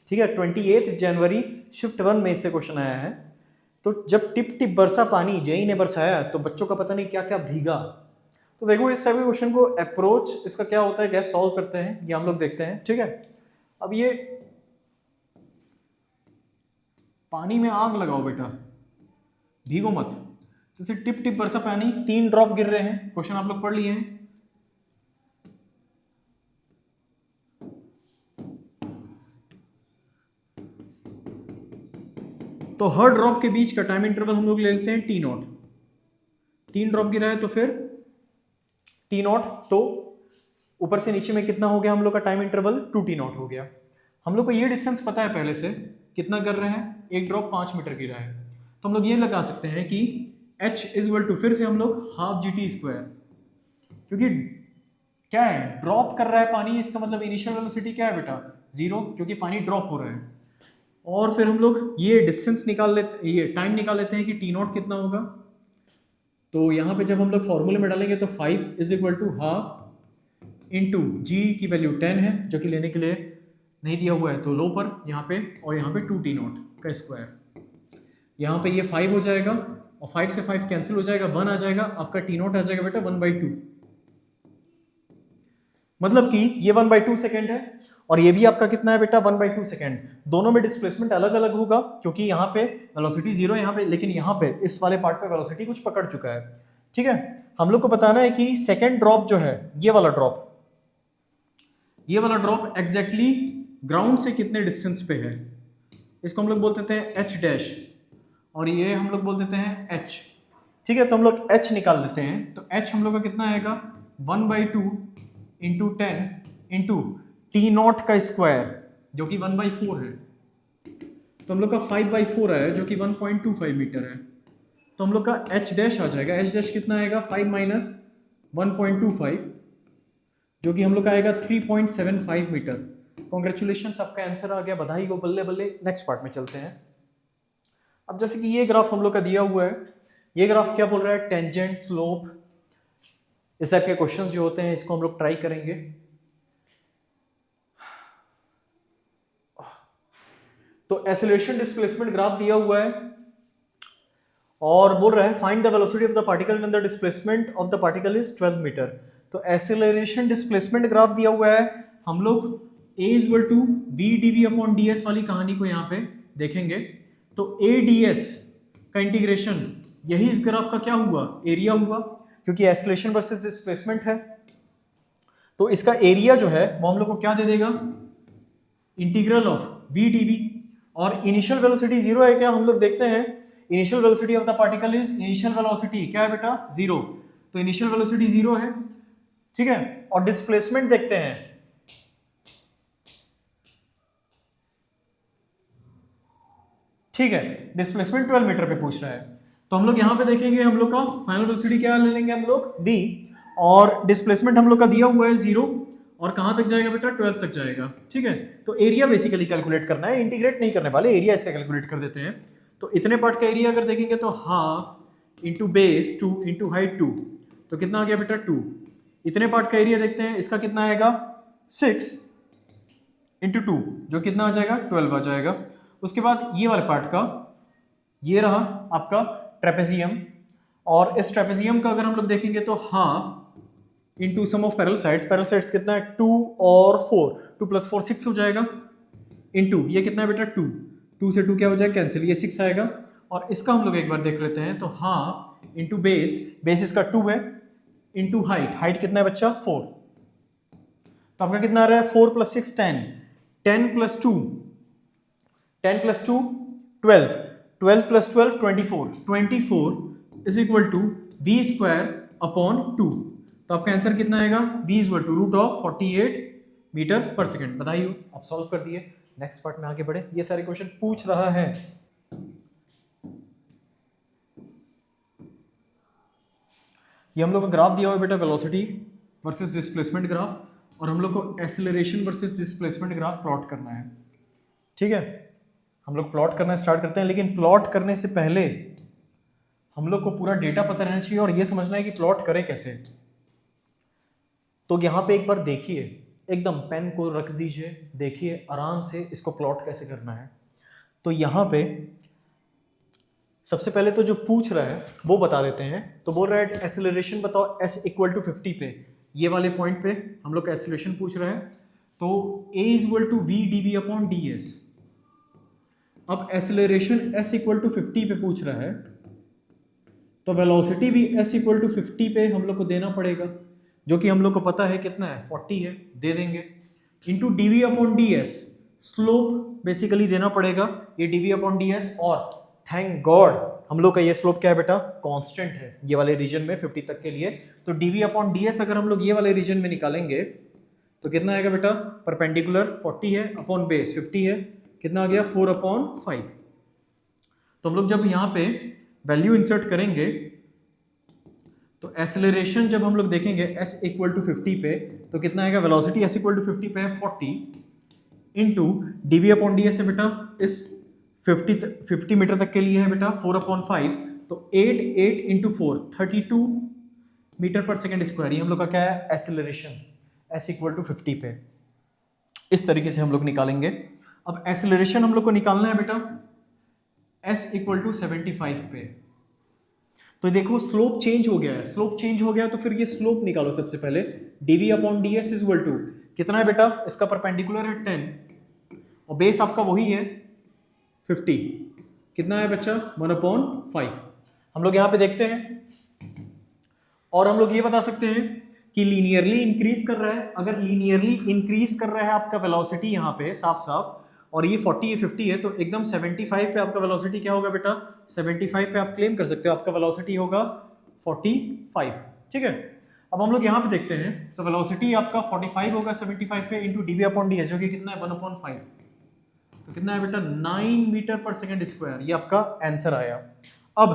ठीक है 28 जनवरी शिफ्ट 1 में इससे क्वेश्चन आया है। तो जब टिप टिप बरसा पानी जेई ने बरसाया तो बच्चों का पता नहीं क्या क्या भीगा। तो देखो इस सभी क्वेश्चन को अप्रोच इसका क्या होता है, कैसे सॉल्व करते हैं ये हम लोग देखते हैं, ठीक है। अब ये पानी में आग लगाओ बेटा, भीगो मत। जैसे टिप टिप बरसा पानी, 3 ड्रॉप गिर रहे हैं, क्वेश्चन आप लोग पढ़ लिए हैं। तो हर ड्रॉप के बीच का टाइम इंटरवल हम लोग ले लेते हैं t0। 3 ड्रॉप गिरा है तो फिर t0, तो ऊपर से नीचे में कितना हो गया हम लोग का टाइम इंटरवल 2t0 हो गया। हम लोग को ये डिस्टेंस पता है पहले से, कितना कर रहे हैं, एक ड्रॉप 5 मीटर गिरा है, तो हम लोग ये लगा सकते हैं कि h इज इक्वल टू, फिर से हम लोग हाफ gt स्क्वायर, क्योंकि क्या है ड्रॉप कर रहा है पानी, इसका मतलब इनिशियल वेलोसिटी क्या है बेटा 0, क्योंकि पानी ड्रॉप हो रहा है। और फिर हम लोग ये डिस्टेंस निकाल लेते, ये टाइम निकाल लेते हैं कि t0 कितना होगा। तो यहाँ पे जब हम लोग फॉर्मूले में डालेंगे तो 5 is equal to half into G की वैल्यू 10 है जो कि लेने के लिए नहीं दिया हुआ है, तो लो पर यहाँ पे, और यहाँ पे 2t0 का स्क्वायर, यहाँ पे ये 5 हो जाएगा और 5 से 5 कैंसिल हो जाएगा, 1 आ जाएगा, आपका t0 आ जाएगा बेटा 1/2, मतलब कि ये 1/2 सेकेंड है और ये भी आपका कितना है बेटा 1/2 सेकेंड। दोनों में डिस्प्लेसमेंट अलग अलग होगा क्योंकि यहाँ पे वेलोसिटी 0 है यहाँ पे, लेकिन यहाँ पे इस वाले पार्ट पे वेलोसिटी कुछ पकड़ चुका है, ठीक है। हम लोग को बताना है कि सेकेंड ड्रॉप जो है, ये वाला ड्रॉप एग्जैक्टली ग्राउंड से कितने डिस्टेंस पे है, इसको हम लोग बोल देते हैं h डैश, और ये हम लोग बोल देते हैं h, ठीक है। तो हम लोग h निकाल लेते हैं, तो h हम लोग का कितना आएगा 1/2 इंटू 10 इंटू t0 का स्क्वायर जो कि 1/4 है, तो हम लोग का 5/4 आया जो कि 1.25 मीटर है। तो हम लोग का h डैश आ जाएगा, h डैश कितना आएगा 5 माइनस 1.25 जो कि हम लोग का आएगा 3.75 मीटर। कॉन्ग्रेचुलेशंस, आपका आंसर आ गया, बधाई हो, बल्ले बल्ले। नेक्स्ट पार्ट में चलते हैं। अब जैसे कि ये ग्राफ हम लोग का दिया हुआ है, ये ग्राफ क्या बोल रहा है, टेंजेंट, स्लोप, इस टाइप के क्वेश्चंस जो होते हैं इसको हम लोग ट्राई करेंगे। तो एक्सेलरेशन डिस्प्लेसमेंट ग्राफ दिया हुआ है और बोल रहा है find the velocity of the particle when the displacement of the particle is 12 metre. तो एक्सेलरेशन डिस्प्लेसमेंट ग्राफ दिया हुआ है, हम लोग a is equal to v dv upon ds वाली कहानी को यहाँ पे देखेंगे। तो a ds का इंटीग्रेशन, यही इस ग्राफ का क्या हुआ, एरिया हुआ, क्योंकि एक्सेलरेशन वर्सेस डिस्प्लेसमेंट है। तो इसका एरिया जो है वो हम लोग को क्या दे देगा, इंटीग्रल ऑफ v dv, और इनिशियल वेलोसिटी 0 है क्या, हम लोग देखते हैं। Initial velocity of the particle is, initial velocity क्या है बेटा 0, तो इनिशियल वेलोसिटी 0 है, ठीक है। और डिस्प्लेसमेंट देखते हैं, ठीक है, डिस्प्लेसमेंट 12 मीटर पे पूछ रहा है, तो हम लोग यहाँ पे देखेंगे हम लोग का फाइनल वेलोसिटी क्या ले लेंगे हम लोग v, और डिस्प्लेसमेंट हम लोग का दिया हुआ है 0, और कहाँ तक जाएगा बेटा 12 तक जाएगा। ठीक है, तो एरिया बेसिकली कैलकुलेट करना है, इंटीग्रेट नहीं करने वाले, एरिया इसका कैलकुलेट कर देते हैं। तो इतने पार्ट का एरिया अगर देखेंगे तो half into base 2 into height 2, तो कितना आ गया बेटा 2। इतने पार्ट का एरिया देखते हैं, इसका कितना आएगा 6 इंटू 2, जो कितना आ जाएगा 12 आ जाएगा। उसके बाद ये वाले पार्ट का, ये रहा आपका ट्रेपेजियम, और इस ट्रेपेजियम का अगर हम लोग देखेंगे तो half into sum of parallel sides कितना है 2 और 4, 2 + 4 6 हो जाएगा, इंटू ये कितना है बेटा 2, 2 से 2 क्या हो जाएगा कैंसिल, ये 6 आएगा। और इसका हम लोग एक बार देख लेते हैं, तो हाफ इंटू बेस इसका 2 है, इंटू हाइट कितना है बच्चा 4, तो आपका कितना आ रहा है 4 + 6 10, 10 + 2 12, 12 + 12 24 इज इक्वल टू v²/2। तो आपका आंसर कितना आएगा v = √48 मीटर पर सेकेंड। बधाई हो, आप सॉल्व कर दिए। नेक्स्ट पार्ट में आगे बढ़े, ये सारे क्वेश्चन पूछ रहा है। ये हम लोग को ग्राफ दिया हुआ है बेटा, वेलोसिटी वर्सेस डिस्प्लेसमेंट ग्राफ, और हम लोग को acceleration versus displacement graph plot करना है। ठीक है, हम लोग प्लॉट करना स्टार्ट करते हैं, लेकिन प्लॉट करने से पहले हम लोग को पूरा डेटा पता रहना चाहिए और ये समझना है कि प्लॉट करें कैसे। तो यहाँ पे एक बार देखिए, एकदम पेन को रख दीजिए, देखिए आराम से इसको प्लॉट कैसे करना है। तो यहाँ पे सबसे पहले तो जो पूछ रहा है वो बता देते हैं। तो बोल रहा है एक्सेलरेशन बताओ s = 50 पे, ये वाले पॉइंट पे हम लोग का एक्सेलरेशन पूछ रहा है। तो a = v dv/ds। अब एक्सेलरेशन s = 50 पे पूछ रहा है, तो वेलोसिटी भी s = 50 पे हम लोग को देना पड़ेगा, जो कि हम लोग को पता है कितना है 40 है, दे देंगे, इंटू dv/ds स्लोप बेसिकली देना पड़ेगा, ये dv/ds, और थैंक गॉड हम लोग का ये स्लोप क्या है बेटा कांस्टेंट है ये वाले रीजन में 50 तक के लिए। तो dv/ds अगर हम लोग ये वाले रीजन में निकालेंगे तो कितना आएगा बेटा, परपेंडिकुलर 40 है, अपॉन बेस 50 है, कितना आ गया 4/5। तो हम लोग जब यहाँ पे वैल्यू इंसर्ट करेंगे तो एक्सेलरेशन जब हम लोग देखेंगे s = 50 पे, तो कितना आएगा, वेलोसिटी s = 50 पे है 40, इंटू dv/ds है बेटा इस 50 मीटर तक के लिए है बेटा 4/5, तो 8 × 4 32 मीटर पर सेकेंड स्क्वायर, ये हम लोग का क्या है एक्सेलरेशन s = 50 पे। इस तरीके से हम लोग निकालेंगे। अब एक्सेलरेशन हम लोग को निकालना है बेटा s = 75 पे। तो देखो स्लोप चेंज हो गया है, स्लोप चेंज हो गया तो फिर ये स्लोप निकालो सबसे पहले। dv/ds = कितना है बेटा, इसका परपेंडिकुलर है 10 और बेस आपका वही है 50, कितना है बच्चा 1/5। हम लोग यहाँ पे देखते हैं और हम लोग ये बता सकते हैं कि लीनियरली इंक्रीज कर रहा है। अगर लीनियरली इंक्रीज कर रहा है आपका वेलोसिटी यहाँ पे साफ साफ, और ये 40 ये 50 है, तो एकदम 75 पे आपका वेलोसिटी क्या होगा बेटा, 75 पे आप क्लेम कर सकते हो आपका वेलोसिटी होगा 45। ठीक है, अब हम लोग यहाँ पे देखते हैं, तो वेलोसिटी आपका 45 होगा 75 पे, इंटू dv/ds जो कि कितना है 1/5, तो कितना है बेटा 9 मीटर पर सेकेंड स्क्वायर, ये आपका आंसर आया। अब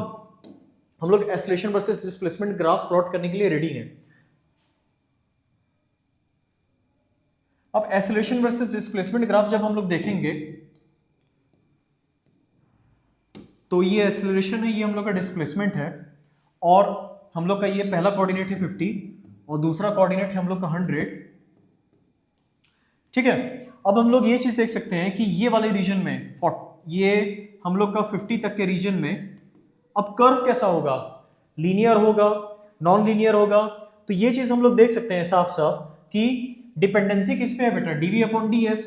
हम लोग acceleration versus displacement graph plot करने के लिए रेडी हैं। अब एक्सेलरेशन वर्सेस डिस्प्लेसमेंट ग्राफ जब हम लोग देखेंगे तो ये एक्सेलरेशन है, ये हम लोग का डिस्प्लेसमेंट है, और हम लोग का ये पहला कोऑर्डिनेट है 50 और दूसरा कोऑर्डिनेट है हम लोग का 100। ठीक है, अब हम लोग ये चीज देख सकते हैं कि ये वाले रीजन में ये हम लोग का 50 तक के रीजन में अब कर्व कैसा होगा, लीनियर होगा नॉन लीनियर होगा। तो ये चीज हम लोग देख सकते हैं साफ साफ कि डिपेंडेंसी किस पे है बेटा, dv/ds,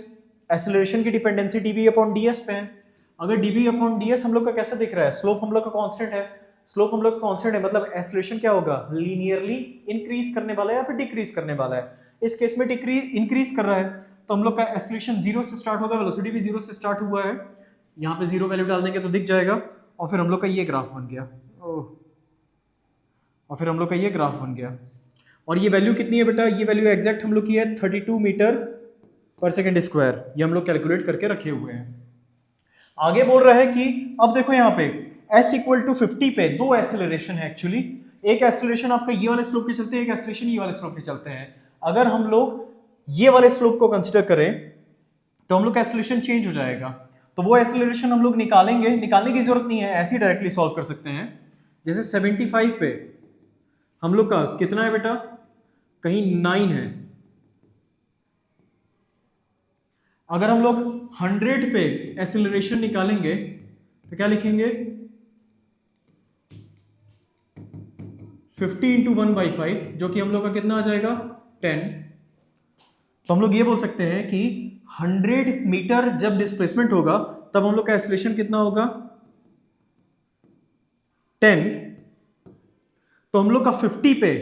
एक्सेलरेशन की डिपेंडेंसी dv/ds पे है। अगर dv/ds हम लोग का कैसा दिख रहा है, स्लोप हम लोग का कांस्टेंट है, स्लोप हम लोग का कांस्टेंट है, मतलब एक्सेलरेशन क्या होगा, लीनियरली इंक्रीज करने वाला है या फिर डिक्रीज करने वाला है। इस केस में इंक्रीज कर रहा है, तो हम लोग का एक्सेलरेशन 0 से स्टार्ट होगा, वेलोसिटी भी 0 से स्टार्ट हुआ है, यहाँ पे 0 वैल्यू डाल देंगे तो दिख जाएगा, और फिर हम लोग का ये ग्राफ बन गया, और फिर हम लोग का ये ग्राफ बन गया। और ये वैल्यू कितनी है बेटा, ये वैल्यू एग्जैक्ट हम लोग की है 32 मीटर पर सेकेंड स्क्वायर, ये हम लोग कैलकुलेट करके रखे हुए हैं। आगे बोल रहा है कि अब देखो यहाँ पे s इक्वल टू 50 पे दो एक्सेलरेशन है एक्चुअली, एक एक्सेलरेशन आपका ये वाले स्लोप के चलते हैं, एक एक्सेलरेशन ये वाले स्लोप के चलते हैं। अगर हम लोग ये वाले स्लोप को कंसीडर करें तो हम लोग का एक्सेलरेशन चेंज हो जाएगा, तो वो एक्सेलरेशन हम लोग निकालेंगे, निकालने की जरूरत नहीं है, ऐसे ही डायरेक्टली सॉल्व कर सकते हैं। जैसे 75 पे हम लोग का कितना है बेटा, कहीं 9 है। अगर हम लोग 100 पे एक्सेलरेशन निकालेंगे तो क्या लिखेंगे, 50 इंटू 1/5 जो कि हम लोग का कितना आ जाएगा 10। तो हम लोग ये बोल सकते हैं कि 100 मीटर जब डिस्प्लेसमेंट होगा तब हम लोग का एक्सेलरेशन कितना होगा 10। तो हम लोग का 50 पे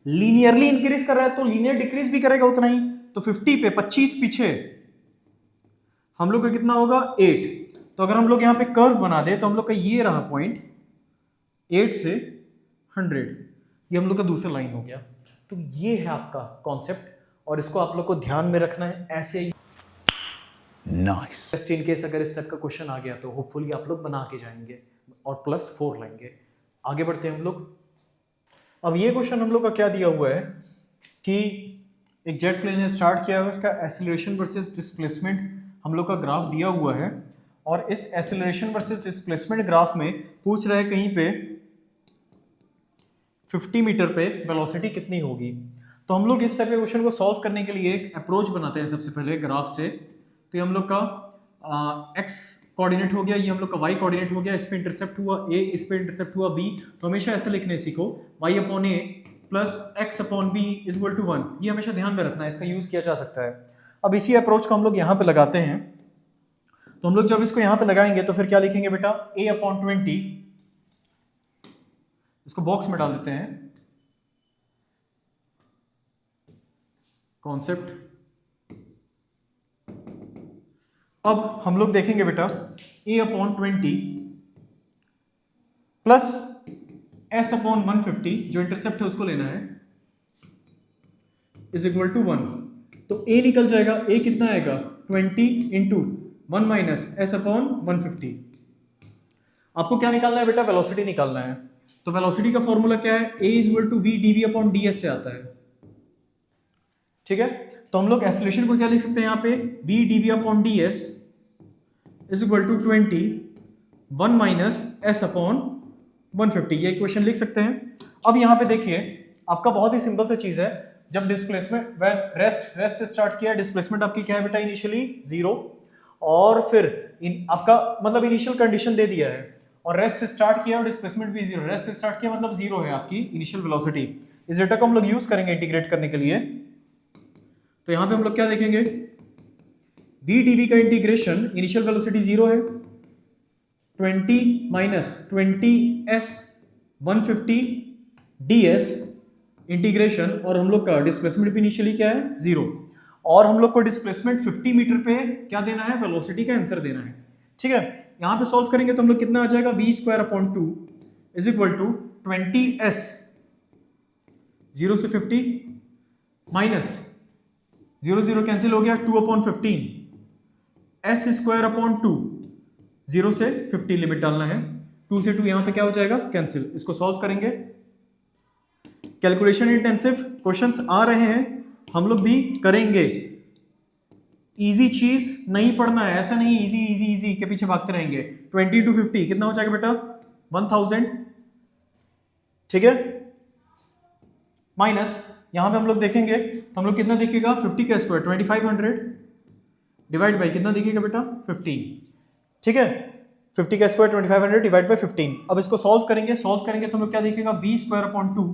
लीनियरली इंक्रीज कर रहा है तो लीनियर डिक्रीज भी करेगा उतना ही, तो 50 पे 25 पीछे हम लोग का कितना होगा 8। तो अगर हम लोग यहाँ पे कर्व बना दे तो हम लोग का ये रहा पॉइंट 8 से 100, ये हम लोग का दूसरा लाइन हो गया। तो ये है आपका कॉन्सेप्ट और इसको आप लोग को ध्यान में रखना है ऐसे ही। नाइस। इन केस अगर इस टाइप का क्वेश्चन आ गया तो होपफुली आप लोग बना के जाएंगे और +4 लाएंगे। आगे बढ़ते हैं हम लोग। अब ये क्वेश्चन हम लोग का क्या दिया हुआ है कि एक जेट प्लेन ने स्टार्ट किया है, उसका एक्सीलरेशन वर्सेस डिस्प्लेसमेंट हम लोग का ग्राफ दिया हुआ है और इस एक्सीलरेशन वर्सेस डिस्प्लेसमेंट ग्राफ में पूछ रहा है कहीं पे 50 मीटर पे वेलोसिटी कितनी होगी। तो हम लोग इस टाइप के क्वेश्चन को सॉल्व करने के लिए एक अप्रोच बनाते हैं सबसे पहले ग्राफ से। तो ये हम लोग का x कोऑर्डिनेट हो गया, ये हम लोग का y कोऑर्डिनेट हो गया, इस पे इंटरसेप्ट हुआ a, इस पे इंटरसेप्ट हुआ b। तो हमेशा ऐसे लिखने सीखो y upon a plus x upon b is equal to 1, ये हमेशा ध्यान में रखना है, इसका यूज किया जा सकता है। अब इसी अप्रोच को हम लोग यहाँ पे लगाते हैं। तो हम लोग जब इसको यहाँ पे लगाएंगे तो फिर क्या लिखेंगे बेटा, a अपॉन 20, इसको बॉक्स में डाल देते हैं कॉन्सेप्ट। अब हम लोग देखेंगे बेटा a upon 20 plus s upon 150 जो इंटरसेप्ट है उसको लेना है इज इक्वल टू 1। तो a निकल जाएगा, a कितना आएगा 20 इंटू 1 माइनस s अपॉन 150। आपको क्या निकालना है बेटा, वेलोसिटी निकालना है। तो वेलोसिटी का फॉर्मूला क्या है, a is equal to v dv upon ds से आता है, ठीक है। तो हम लोग एक्सेलरेशन को क्या लिख सकते हैं यहाँ पे, v dv upon ds is equal to 20 1 minus s upon 150, ये इक्वेशन लिख सकते हैं। अब यहाँ पे देखिए आपका बहुत ही सिंपल सा चीज है, जब डिस्प्लेसमेंट रेस्ट से स्टार्ट किया, डिस्प्लेसमेंट आपकी क्या है बेटा इनिशियली 0 और फिर आपका मतलब इनिशियल कंडीशन दे दिया है और रेस्ट से स्टार्ट किया और डिस्प्लेसमेंट भी 0, रेस्ट से स्टार्ट किया मतलब 0 है आपकी इनिशियल वेलोसिटी। इस डेटा को हम लोग यूज करेंगे इंटीग्रेट करने के लिए। तो यहाँ पे हम लोग क्या देखेंगे, v dv का इंटीग्रेशन, इनिशियल वेलोसिटी 0 है, 20 माइनस 20s 150 ds इंटीग्रेशन, और हम लोग का डिस्प्लेसमेंट भी इनिशियली क्या है 0, और हम लोग को डिस्प्लेसमेंट 50 मीटर पे क्या देना है, वेलोसिटी का आंसर देना है, ठीक है। यहाँ पे सॉल्व करेंगे तो हम लोग कितना आ जाएगा, v square upon 2 is equal to 20s 0 से 50 माइनस 0 0 कैंसिल हो गया 2 अपॉन 15 s स्क्वायर अपॉन 2 0 से 50 लिमिट डालना है, 2 से 2 यहां पे क्या हो जाएगा कैंसिल। इसको सॉल्व करेंगे, कैलकुलेशन इंटेंसिव क्वेश्चंस आ रहे हैं, हम लोग भी करेंगे। इजी चीज नहीं पढ़ना है, ऐसा नहीं इजी इजी इजी के पीछे भागते रहेंगे। 20 to 50 कितना हो जाएगा बेटा 1000, ठीक है, माइनस यहां पे हम लोग देखेंगे तो हम लोग कितना दिखेगा 50 का स्क्वायर 2500 डिवाइड बाई कितना दिखेगा बेटा 15, ठीक है। 50 का स्क्वायर 2500 डिवाइड बाई 15। अब इसको सॉल्व करेंगे तो हम लोग क्या देखेगा, v square upon 2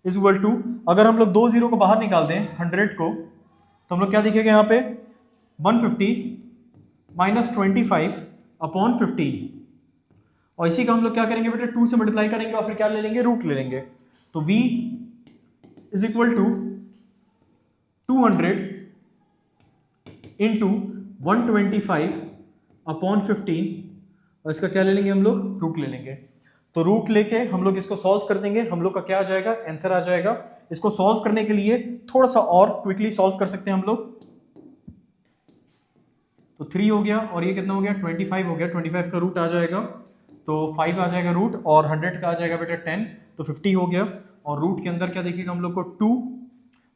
is equal to, अगर हम लोग 2 0 को बाहर निकाल दें 100 को तो हम लोग क्या दिखेगा यहाँ पे 150 माइनस 25 अपॉन 15, और इसी का हम लोग क्या करेंगे बेटा 2 से मल्टीप्लाई करेंगे और फिर क्या ले लेंगे, रूट ले लेंगे। तो v is equal to 200 into 125 upon 15, और इसका क्या ले लेंगे हम लोग, रूट ले लेंगे। तो रूट लेके हम लोग इसको सॉल्व कर देंगे, हम लोग का क्या आ जाएगा, आंसर आ जाएगा। इसको सॉल्व करने के लिए थोड़ा सा और क्विकली सॉल्व कर सकते हैं हम लोग। तो तो 3 हो गया, और ये कितना हो गया 25 हो गया, 25 का रूट आ जाएगा तो 5 आ जाएगा रूट, और 100 का आ जाएगा बेटा 10, तो 50 हो गया। और रूट के अंदर क्या देखिएगा हम लोग को 2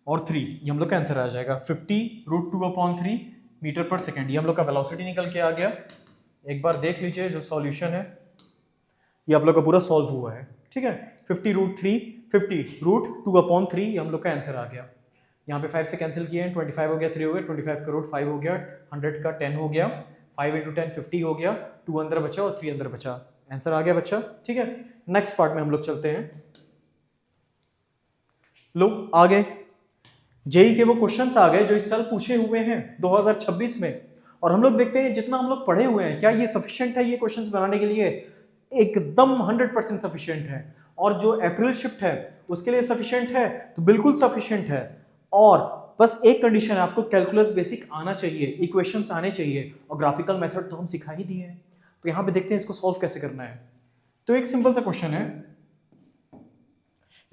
और 3, ये हम लोग का आंसर आ जाएगा 50√2/3 मीटर पर सेकेंड। ये हम लोग का वेलोसिटी निकल के आ गया। एक बार देख लीजिए जो सॉल्यूशन है ये आप लोग का पूरा सॉल्व हुआ है, ठीक है। 50√2/3 ये हम लोग का आंसर आ गया। यहाँ पे 5 से कैंसिल किए हैं, 25 हो गया, 3 हो गया, 25 का रूट 5 हो गया, 100 का 10 हो गया, 5 × 10 50 हो गया, 2 अंदर बचा और 3 अंदर बचा, आंसर आ गया बच्चा, ठीक है। नेक्स्ट पार्ट में हम लोग चलते हैं। लो आगे जेई के वो क्वेश्चंस आ गए जो इस साल पूछे हुए हैं 2026 में, और हम लोग देखते हैं जितना हम लोग पढ़े हुए हैं क्या ये सफिशिएंट है ये क्वेश्चंस बनाने के लिए। एकदम 100% सफिशिएंट है। और जो अप्रैल शिफ्ट है उसके लिए सफिशिएंट है, तो बिल्कुल सफिशिएंट है। और बस एक कंडीशन है, आपको कैलकुलस बेसिक आना चाहिए, इक्वेशंस आने चाहिए, और ग्राफिकल मेथड तो हम सिखा ही दिए हैं। तो यहां पे देखते हैं इसको सॉल्व कैसे करना है। तो एक सिंपल सा क्वेश्चन है,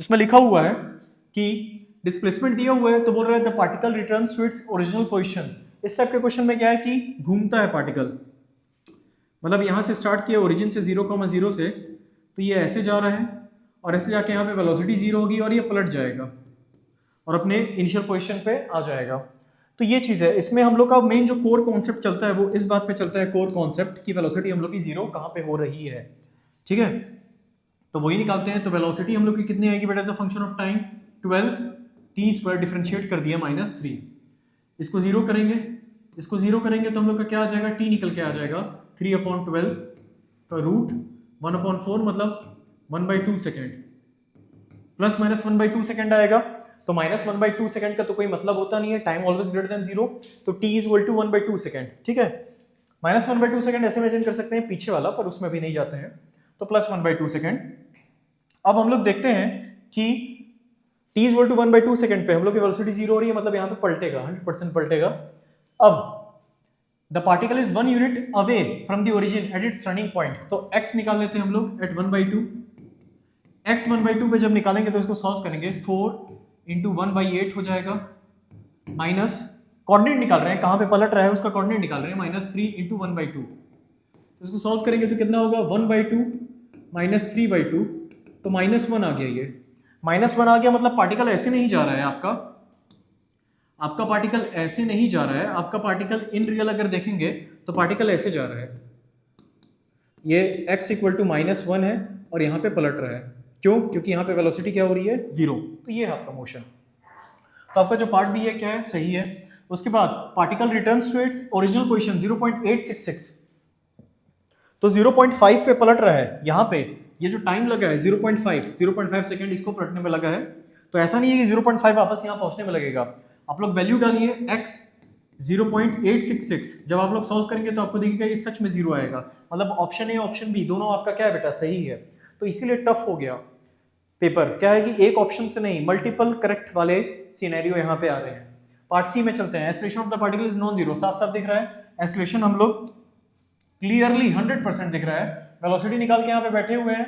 इसमें लिखा हुआ है कि डिस्प्लेसमेंट दिया हुआ है, तो बोल रहा है the particle returns to its original position. इस टाइप के क्वेश्चन में क्या है कि घूमता है पार्टिकल, मतलब यहां से स्टार्ट किया ओरिजिन से 0,0 से, तो ये ऐसे जा रहा है और ऐसे जाके यहाँ पे वेलोसिटी 0 होगी और ये पलट जाएगा और अपने इनिशियल पोजीशन पे आ जाएगा। तो ये चीज़ है, इसमें हम लोग का मेन जो कोर कॉन्सेप्ट चलता है वो इस बात पे चलता है, कोर कॉन्सेप्ट की वेलोसिटी हम लोग की 0 कहाँ पे हो रही है, ठीक है। तो वही निकालते हैं। तो वेलोसिटी हम लोग की कितनी आएगी बेटा, as a function of time 12t² differentiate कर दिया -3, इसको 0 करेंगे, इसको 0 करेंगे तो हम लोग का क्या आ जाएगा, t निकल के आ जाएगा 3/12 का रूट 1/4 मतलब 1/2 सेकेंड, प्लस माइनस 1/2 सेकेंड आएगा। तो -1/2 सेकेंड का तो कोई मतलब होता नहीं है, टाइम ऑलवेज ग्रेटर देन 0, तो t is equal to 1/2 second, ठीक है। -1/2 सेकेंड ऐसे इमेजिन कर सकते हैं पीछे वाला, पर उसमें भी नहीं जाते हैं, तो प्लस 1/2 सेकेंड। अब हम लोग देखते हैं कि t is equal to 1/2 second पे हम लोग की वेलोसिटी 0 हो रही है, मतलब यहाँ पे पलटेगा, 100% पलटेगा। अब the particle is 1 unit away from the origin at its turning point, तो x निकाल लेते हैं हम लोग एट 1/2। x 1/2 पे जब निकालेंगे तो इसको सॉल्व करेंगे, 4 × 1/8 हो जाएगा, माइनस कोऑर्डिनेट निकाल रहे हैं, कहाँ पे पलट रहा है उसका कोऑर्डिनेट निकाल रहे हैं, -3 × 1/2। तो इसको सॉल्व करेंगे तो कितना होगा, 1/2 -3/2, तो -1 आ गया। ये -1 आ गया, मतलब पार्टिकल ऐसे नहीं जा रहा है आपका पार्टिकल ऐसे नहीं जा रहा है, आपका पार्टिकल इन रियल अगर देखेंगे तो पार्टिकल ऐसे जा रहा है, ये x = -1 है और यहाँ पे पलट रहा है, क्यों, क्योंकि यहाँ पे वेलोसिटी क्या हो रही है 0, तो ये है आपका मोशन। तो आपका जो पार्ट भी है क्या है, सही है। उसके बाद particle returns to its original position 0.866, तो 0.5 पे पलट रहा है। यहाँ पे ये जो टाइम लगा है 0.5 सेकेंड इसको पलटने में लगा है, तो ऐसा नहीं है कि 0.5 वापस यहाँ पहुंचने में लगेगा। आप लोग वैल्यू डालिए x 0.866, जब आप लोग सॉल्व करेंगे तो आपको देखिएगा ये सच में 0 आएगा, मतलब ऑप्शन ए ऑप्शन बी दोनों आपका क्या है बेटा, सही है। तो इसीलिए टफ हो गया पेपर, क्या है कि एक ऑप्शन से नहीं मल्टीपल करेक्ट वाले सिनेरियो यहाँ पे आ रहे हैं। पार्ट सी में चलते हैं। Acceleration of the particle is non zero, साफ साफ दिख रहा है एक्सेलरेशन हम लोग क्लियरली 100% दिख रहा है। वेलोसिटी निकाल के यहाँ पे बैठे हुए हैं,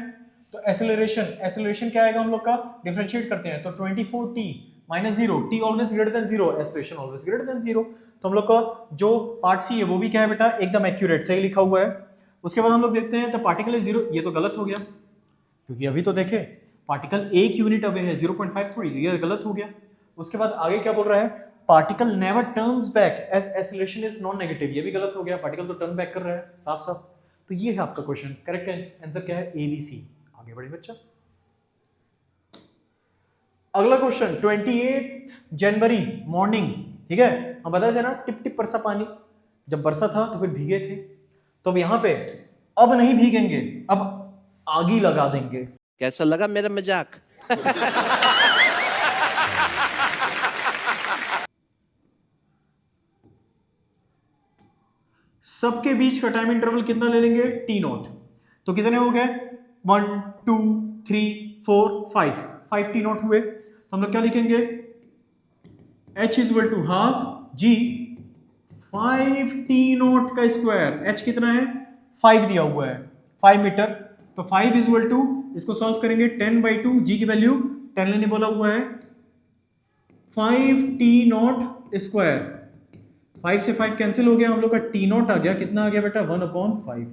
तो एक्सेलरेशन क्या आएगा हम लोग का, डिफरेंशिएट करते हैं तो 24t -0, t always greater than 0, acceleration always greater than 0। तो हम लोग का जो पार्ट सी है वो भी क्या है बेटा, एकदम एक्यूरेट सही लिखा हुआ है। उसके बाद हम लोग देखते हैं द पार्टिकल इज 0, ये तो गलत हो गया क्योंकि अभी तो देखे पार्टिकल 1 यूनिट अवे है, 0.5 थोड़ी, ये गलत हो गया। उसके बाद आगे क्या बोल रहा है, particle never turns back as acceleration is non negative, ये भी गलत हो गया, पार्टिकल तो टर्न बैक कर रहा है साफ साफ। तो ये है आपका क्वेश्चन, करेक्ट आंसर क्या है, ABC। आगे बढ़े बच्चा। अगला क्वेश्चन 28 जनवरी मॉर्निंग, ठीक है, हम बता देना टिप टिप बरसा पानी, जब बरसा था तो फिर भीगे थे, तो अब यहाँ पे अब नहीं भीगेंगे, अब आगी लगा देंगे। कैसा लगा मेरा मजाक? सबके बीच का टाइम इंटरवल कितना ले लेंगे, t0। तो कितने हो गए, 1 2 3 4 5 t0 हुए। तो हम लोग क्या लिखेंगे, h = ½ g 5 t0 का स्क्वायर, h कितना है 5 दिया हुआ है, 5 मीटर, तो 5 = इसको सॉल्व करेंगे 10/2, g की वैल्यू 10 लेने बोला हुआ है, 5 t0 स्क्वायर, 5 से 5 कैंसिल हो गया, हम लोग का टी नॉट आ गया, कितना आ गया बेटा 1/5।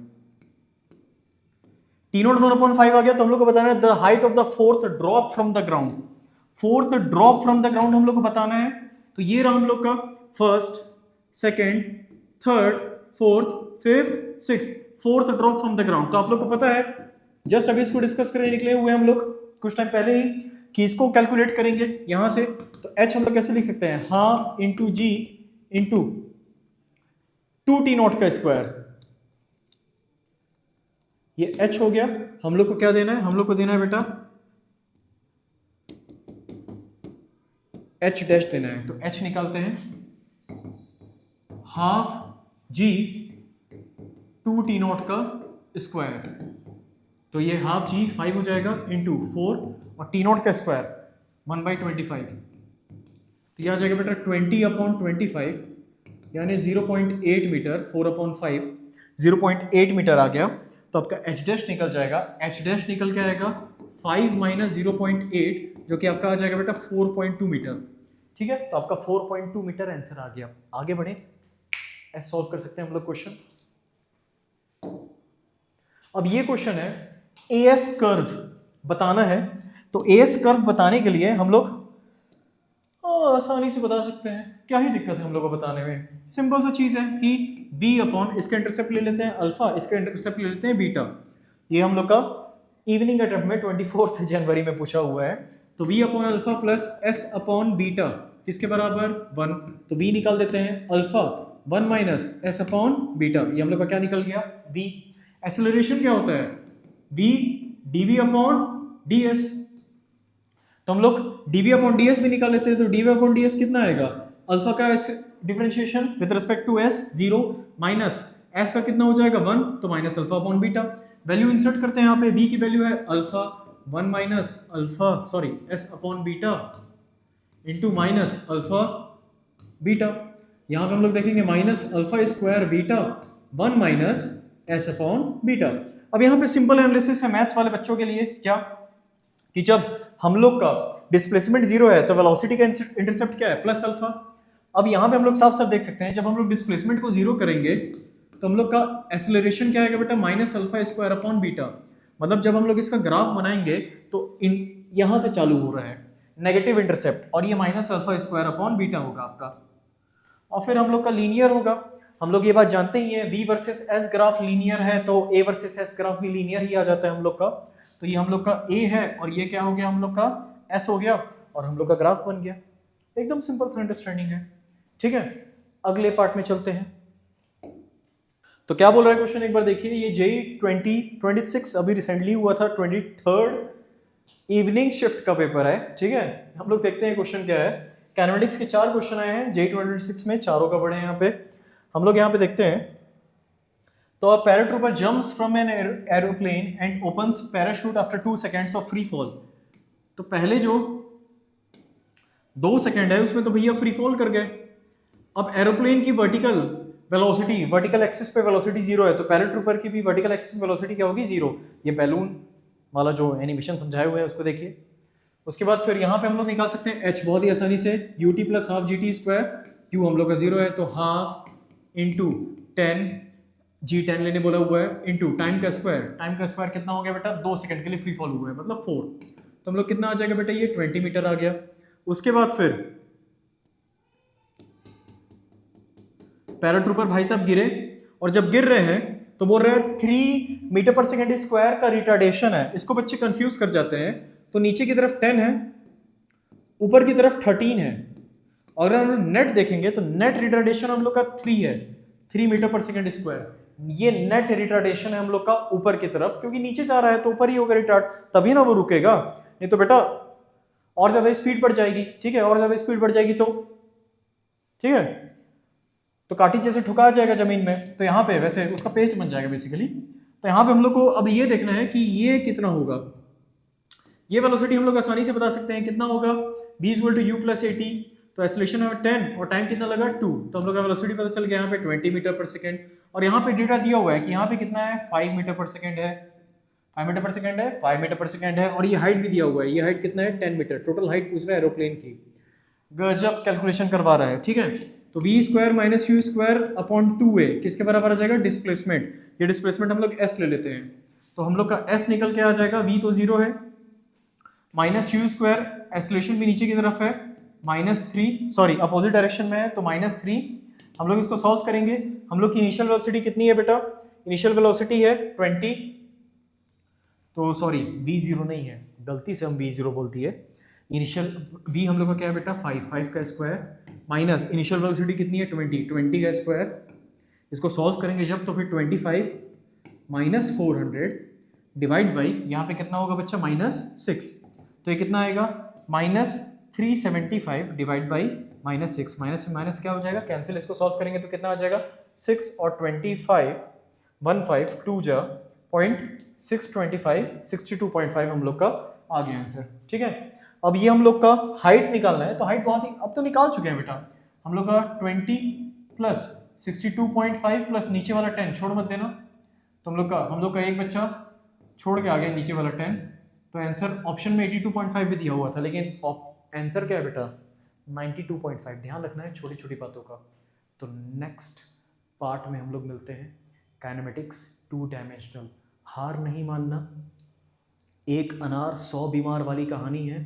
टी नॉट 1/5 आ गया, तो हम लोग को बताना है the height of the fourth drop from the ground. Fourth drop from the ground हम लोग को बताना है। तो ये रहा हम लोग का first, second, third, fourth, fifth, sixth, fourth drop from the ground. तो आप लोग को पता है, जस्ट अभी इसको डिस्कस करने निकले हुए हम लोग कुछ टाइम पहले ही, कि इसको कैलकुलेट करेंगे यहां से। तो h हम लोग कैसे लिख सकते हैं, half into g into 2t naught का स्क्वायर। ये h हो गया। हम लोग को क्या देना है, हम लोग को देना है बेटा h डैश देना है। तो h निकालते हैं, हाफ जी 2t नॉट का स्क्वायर। तो ये हाफ जी 5 हो जाएगा इंटू 4 और टी नॉट का स्क्वायर 1/25। तो ये आ जाएगा बेटा 20/25 यानी 0.8 मीटर, 4/5 0.8 मीटर आ गया। तो आपका एच डैश निकल जाएगा, एच डैश निकल के आएगा 5 - 0.8 जो कि आपका आ जाएगा बेटा 4.2 मीटर। ठीक है, तो आपका 4.2 मीटर आंसर आ गया। आगे बढ़े, ऐसे सॉल्व कर सकते हैं हम लोग क्वेश्चन। अब ये क्वेश्चन है एएस कर्व बताना है। तो एएस कर्व बताने के लिए हम लोग आसानी से बता सकते हैं, क्या ही दिक्कत है हम लोग को बताने में। सिंपल सा चीज है कि b अपॉन इसका इंटरसेप्ट ले लेते हैं अल्फा, इसका इंटरसेप्ट ले लेते हैं बीटा। ये हम लोग का इवनिंग अटेम्प्ट में 24 जनवरी में पूछा हुआ है। तो v upon alpha plus s upon beta किसके बराबर 1। तो b निकाल देते हैं, alpha 1 minus s upon beta, ये हम लोग का क्या निकल गया v। एक्सेलरेशन क्या होता है, v dv अपॉन ds। तो हम लोग dv अपॉन ds भी निकाल लेते हैं। तो dv अपॉन ds कितना आएगा, अल्फा का differentiation with respect to s 0 minus s का कितना हो जाएगा 1, तो minus alpha upon beta. Value insert करते हैं यहाँ पे, v की वैल्यू है alpha 1 minus alpha s upon beta into minus alpha beta. यहाँ पे हम लोग देखेंगे minus alpha square beta 1 minus s upon beta. अब यहाँ पे सिंपल एनालिसिस है मैथ्स वाले बच्चों के लिए, क्या कि जब हम लोग का डिस्प्लेसमेंट 0 है तो वेलोसिटी का इंटरसेप्ट क्या है प्लस अल्फा। अब यहाँ पे हम लोग साफ साफ देख सकते हैं, जब हम लोग डिस्प्लेसमेंट को 0 करेंगे तो हम लोग का एक्सेलरेशन क्या आएगा बेटा minus alpha square upon beta. मतलब जब हम लोग इसका ग्राफ बनाएंगे तो यहाँ से चालू हो रहा है नेगेटिव इंटरसेप्ट, और ये minus alpha square upon beta होगा आपका। और फिर हम लोग का लीनियर होगा। हम लोग ये बात जानते ही हैं, v versus s graph linear है तो a वर्सेस s ग्राफ भी लीनियर ही आ जाता है हम लोग का। तो ये हम लोग का a है और ये क्या हो गया हम लोग का s हो गया, और हम लोग का ग्राफ बन गया। एकदम सिंपल सा अंडरस्टैंडिंग है। ठीक है, अगले पार्ट में चलते हैं। तो क्या बोल रहा है क्वेश्चन, एक बार देखिए। ये JEE 2026 अभी रिसेंटली हुआ था, 23rd इवनिंग शिफ्ट का पेपर है। ठीक है, हम लोग देखते हैं क्वेश्चन क्या है। कैनेमेटिक्स के 4 क्वेश्चन आए हैं JEE 2026 में, चारों का बड़े हैं यहाँ पे। हम लोग यहाँ पे देखते हैं। तो a paratrooper jumps from an aeroplane and opens parachute after 2 seconds of free fall। तो पहले जो 2 सेकंड है उसमें तो भैया फ्री फॉल कर गए। अब एरोप्लेन की वर्टिकल वेलोसिटी, वर्टिकल एक्सिस पे वेलोसिटी 0 है, तो पैराट्रूपर की भी वर्टिकल एक्सिस वेलोसिटी क्या होगी 0। ये बैलून वाला जो एनिमेशन समझाए हुए हैं उसको देखिए। उसके बाद फिर यहाँ पे हम लोग निकाल सकते हैं h बहुत ही आसानी से, ut plus half gt square, u हम लोग का 0 है तो हाफ इंटू 10 g10 लेने बोला हुआ है इंटू टाइम का स्क्वायर। टाइम का स्क्वायर कितना हो गया बेटा 2 सेकंड के लिए फ्री फॉल हुआ है मतलब 4। तो हम लोग कितना आ जाएगा बेटा ये 20 मीटर आ गया। उसके बाद फिर पैराट्रूपर भाई साहब गिरे, और जब गिर रहे हैं तो बोल रहे हैं 3 मीटर पर सेकंड स्क्वायर का रिटार्डेशन है। इसको बच्चे कंफ्यूज कर जाते हैं। तो नीचे की तरफ 10 है, ऊपर की तरफ 13 है, और अगर हम नेट देखेंगे तो नेट रिटार्डेशन हम लोग का 3 है, 3 मीटर पर सेकंड स्क्वायर। ये नेट रिटार्डेशन है हम लोग का ऊपर की तरफ, क्योंकि नीचे जा रहा है तो ऊपर ही होगा रिटार्ड, तभी ना वो रुकेगा, नहीं तो बेटा और ज्यादा स्पीड बढ़ जाएगी। ठीक है, और ज्यादा स्पीड बढ़ जाएगी तो ठीक है तो काटी जैसे ठुका जाएगा जमीन में, तो यहाँ पे वैसे उसका पेस्ट बन जाएगा बेसिकली। तो यहाँ पे हम लोग को अब ये देखना है कि ये कितना होगा। ये वेलोसिटी हम लोग आसानी से बता सकते हैं कितना होगा, v = u + at। तो एक्सेलरेशन है 10 और टाइम कितना लगा 2, तो हम लोग का वेलोसिटी पता चल गया यहाँ पे 20 मीटर पर सेकंड। और यहाँ पे डेटा दिया हुआ है कि यहाँ पे कितना है 5 मीटर पर सेकंड है, 5 मीटर पर सेकंड है, 5 मीटर पर सेकंड है, और ये हाइट भी दिया हुआ है। ये हाइट कितना है 10 मीटर, टोटल हाइट पूछ रहा है एरोप्लेन की। गजब कैलकुलेशन करवा रहा है। ठीक है, तो v square minus u square upon 2a किसके बराबर आ जाएगा, डिस्प्लेसमेंट। ये डिस्प्लेसमेंट हम लोग s ले लेते हैं, तो हम लोग का s निकल के आ जाएगा, v तो 0 है, माइनस यू स्क्वायर, एक्सेलरेशन भी नीचे की तरफ है, -3, सॉरी अपोजिट डायरेक्शन में है तो -3। हम लोग इसको सॉल्व करेंगे। हम लोग की इनिशियल वेलोसिटी कितनी है बेटा, इनिशियल वेलोसिटी है 20, तो सॉरी v0 नहीं है, गलती से हम v0 बोलती है। इनिशियल v हम लोग का क्या है बेटा 5 का स्क्वायर माइनस इनिशियल वेलोसिटी कितनी है 20 का स्क्वायर। इसको सॉल्व करेंगे जब तो फिर 25 माइनस 400 डिवाइड बाई यहाँ पे कितना होगा बच्चा -6, तो ये कितना आएगा -375 डिवाइड बाई -6, माइनस से माइनस क्या हो जाएगा कैंसिल। इसको सॉल्व करेंगे तो कितना आ जाएगा 6 और 25 15 2 जा 0.625 62.5 हम लोग का आ गया आंसर। ठीक है, अब ये हम लोग का हाइट निकालना है, तो हाइट बहुत ही अब तो निकाल चुके हैं बेटा। हम लोग का 20 प्लस 62.5 प्लस नीचे वाला 10 छोड़ मत देना, तो हम लोग का एक बच्चा छोड़ के आ गया नीचे वाला 10, तो आंसर ऑप्शन में 82.5 भी दिया हुआ था, लेकिन आंसर क्या है बेटा 92.5। ध्यान रखना है छोटी छोटी बातों का। तो नेक्स्ट पार्ट में हम लोग मिलते हैं, काइनेमेटिक्स 2 डायमेंशनल। हार नहीं मानना, एक अनार 100 बीमार वाली कहानी है,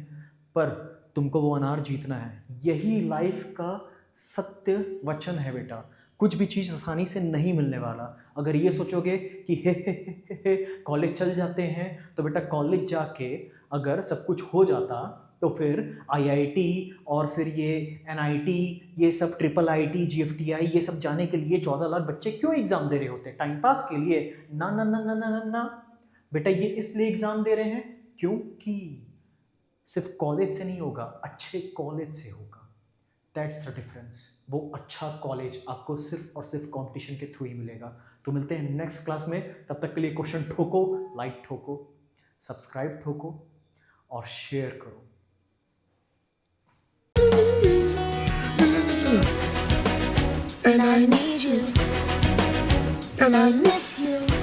पर तुमको वो अनार जीतना है। यही लाइफ का सत्य वचन है बेटा। कुछ भी चीज़ आसानी से नहीं मिलने वाला। अगर ये सोचोगे कि हे कॉलेज चल जाते हैं, तो बेटा कॉलेज जाके अगर सब कुछ हो जाता तो फिर IIT और फिर ये NIT, ये सब IIIT GFTI ये सब जाने के लिए 14 लाख बच्चे क्यों एग्ज़ाम दे रहे होते? टाइम पास के लिए? ना ना ना ना ना ना ना बेटा, ये इसलिए एग्ज़ाम दे रहे हैं क्योंकि सिर्फ कॉलेज से नहीं होगा, अच्छे कॉलेज से होगा। That's the difference. वो अच्छा कॉलेज आपको सिर्फ और सिर्फ कंपटीशन के थ्रू ही मिलेगा। तो मिलते हैं नेक्स्ट क्लास में, तब तक के लिए क्वेश्चन ठोको, लाइक ठोको, सब्सक्राइब ठोको और शेयर करो। And I need you, and I miss you.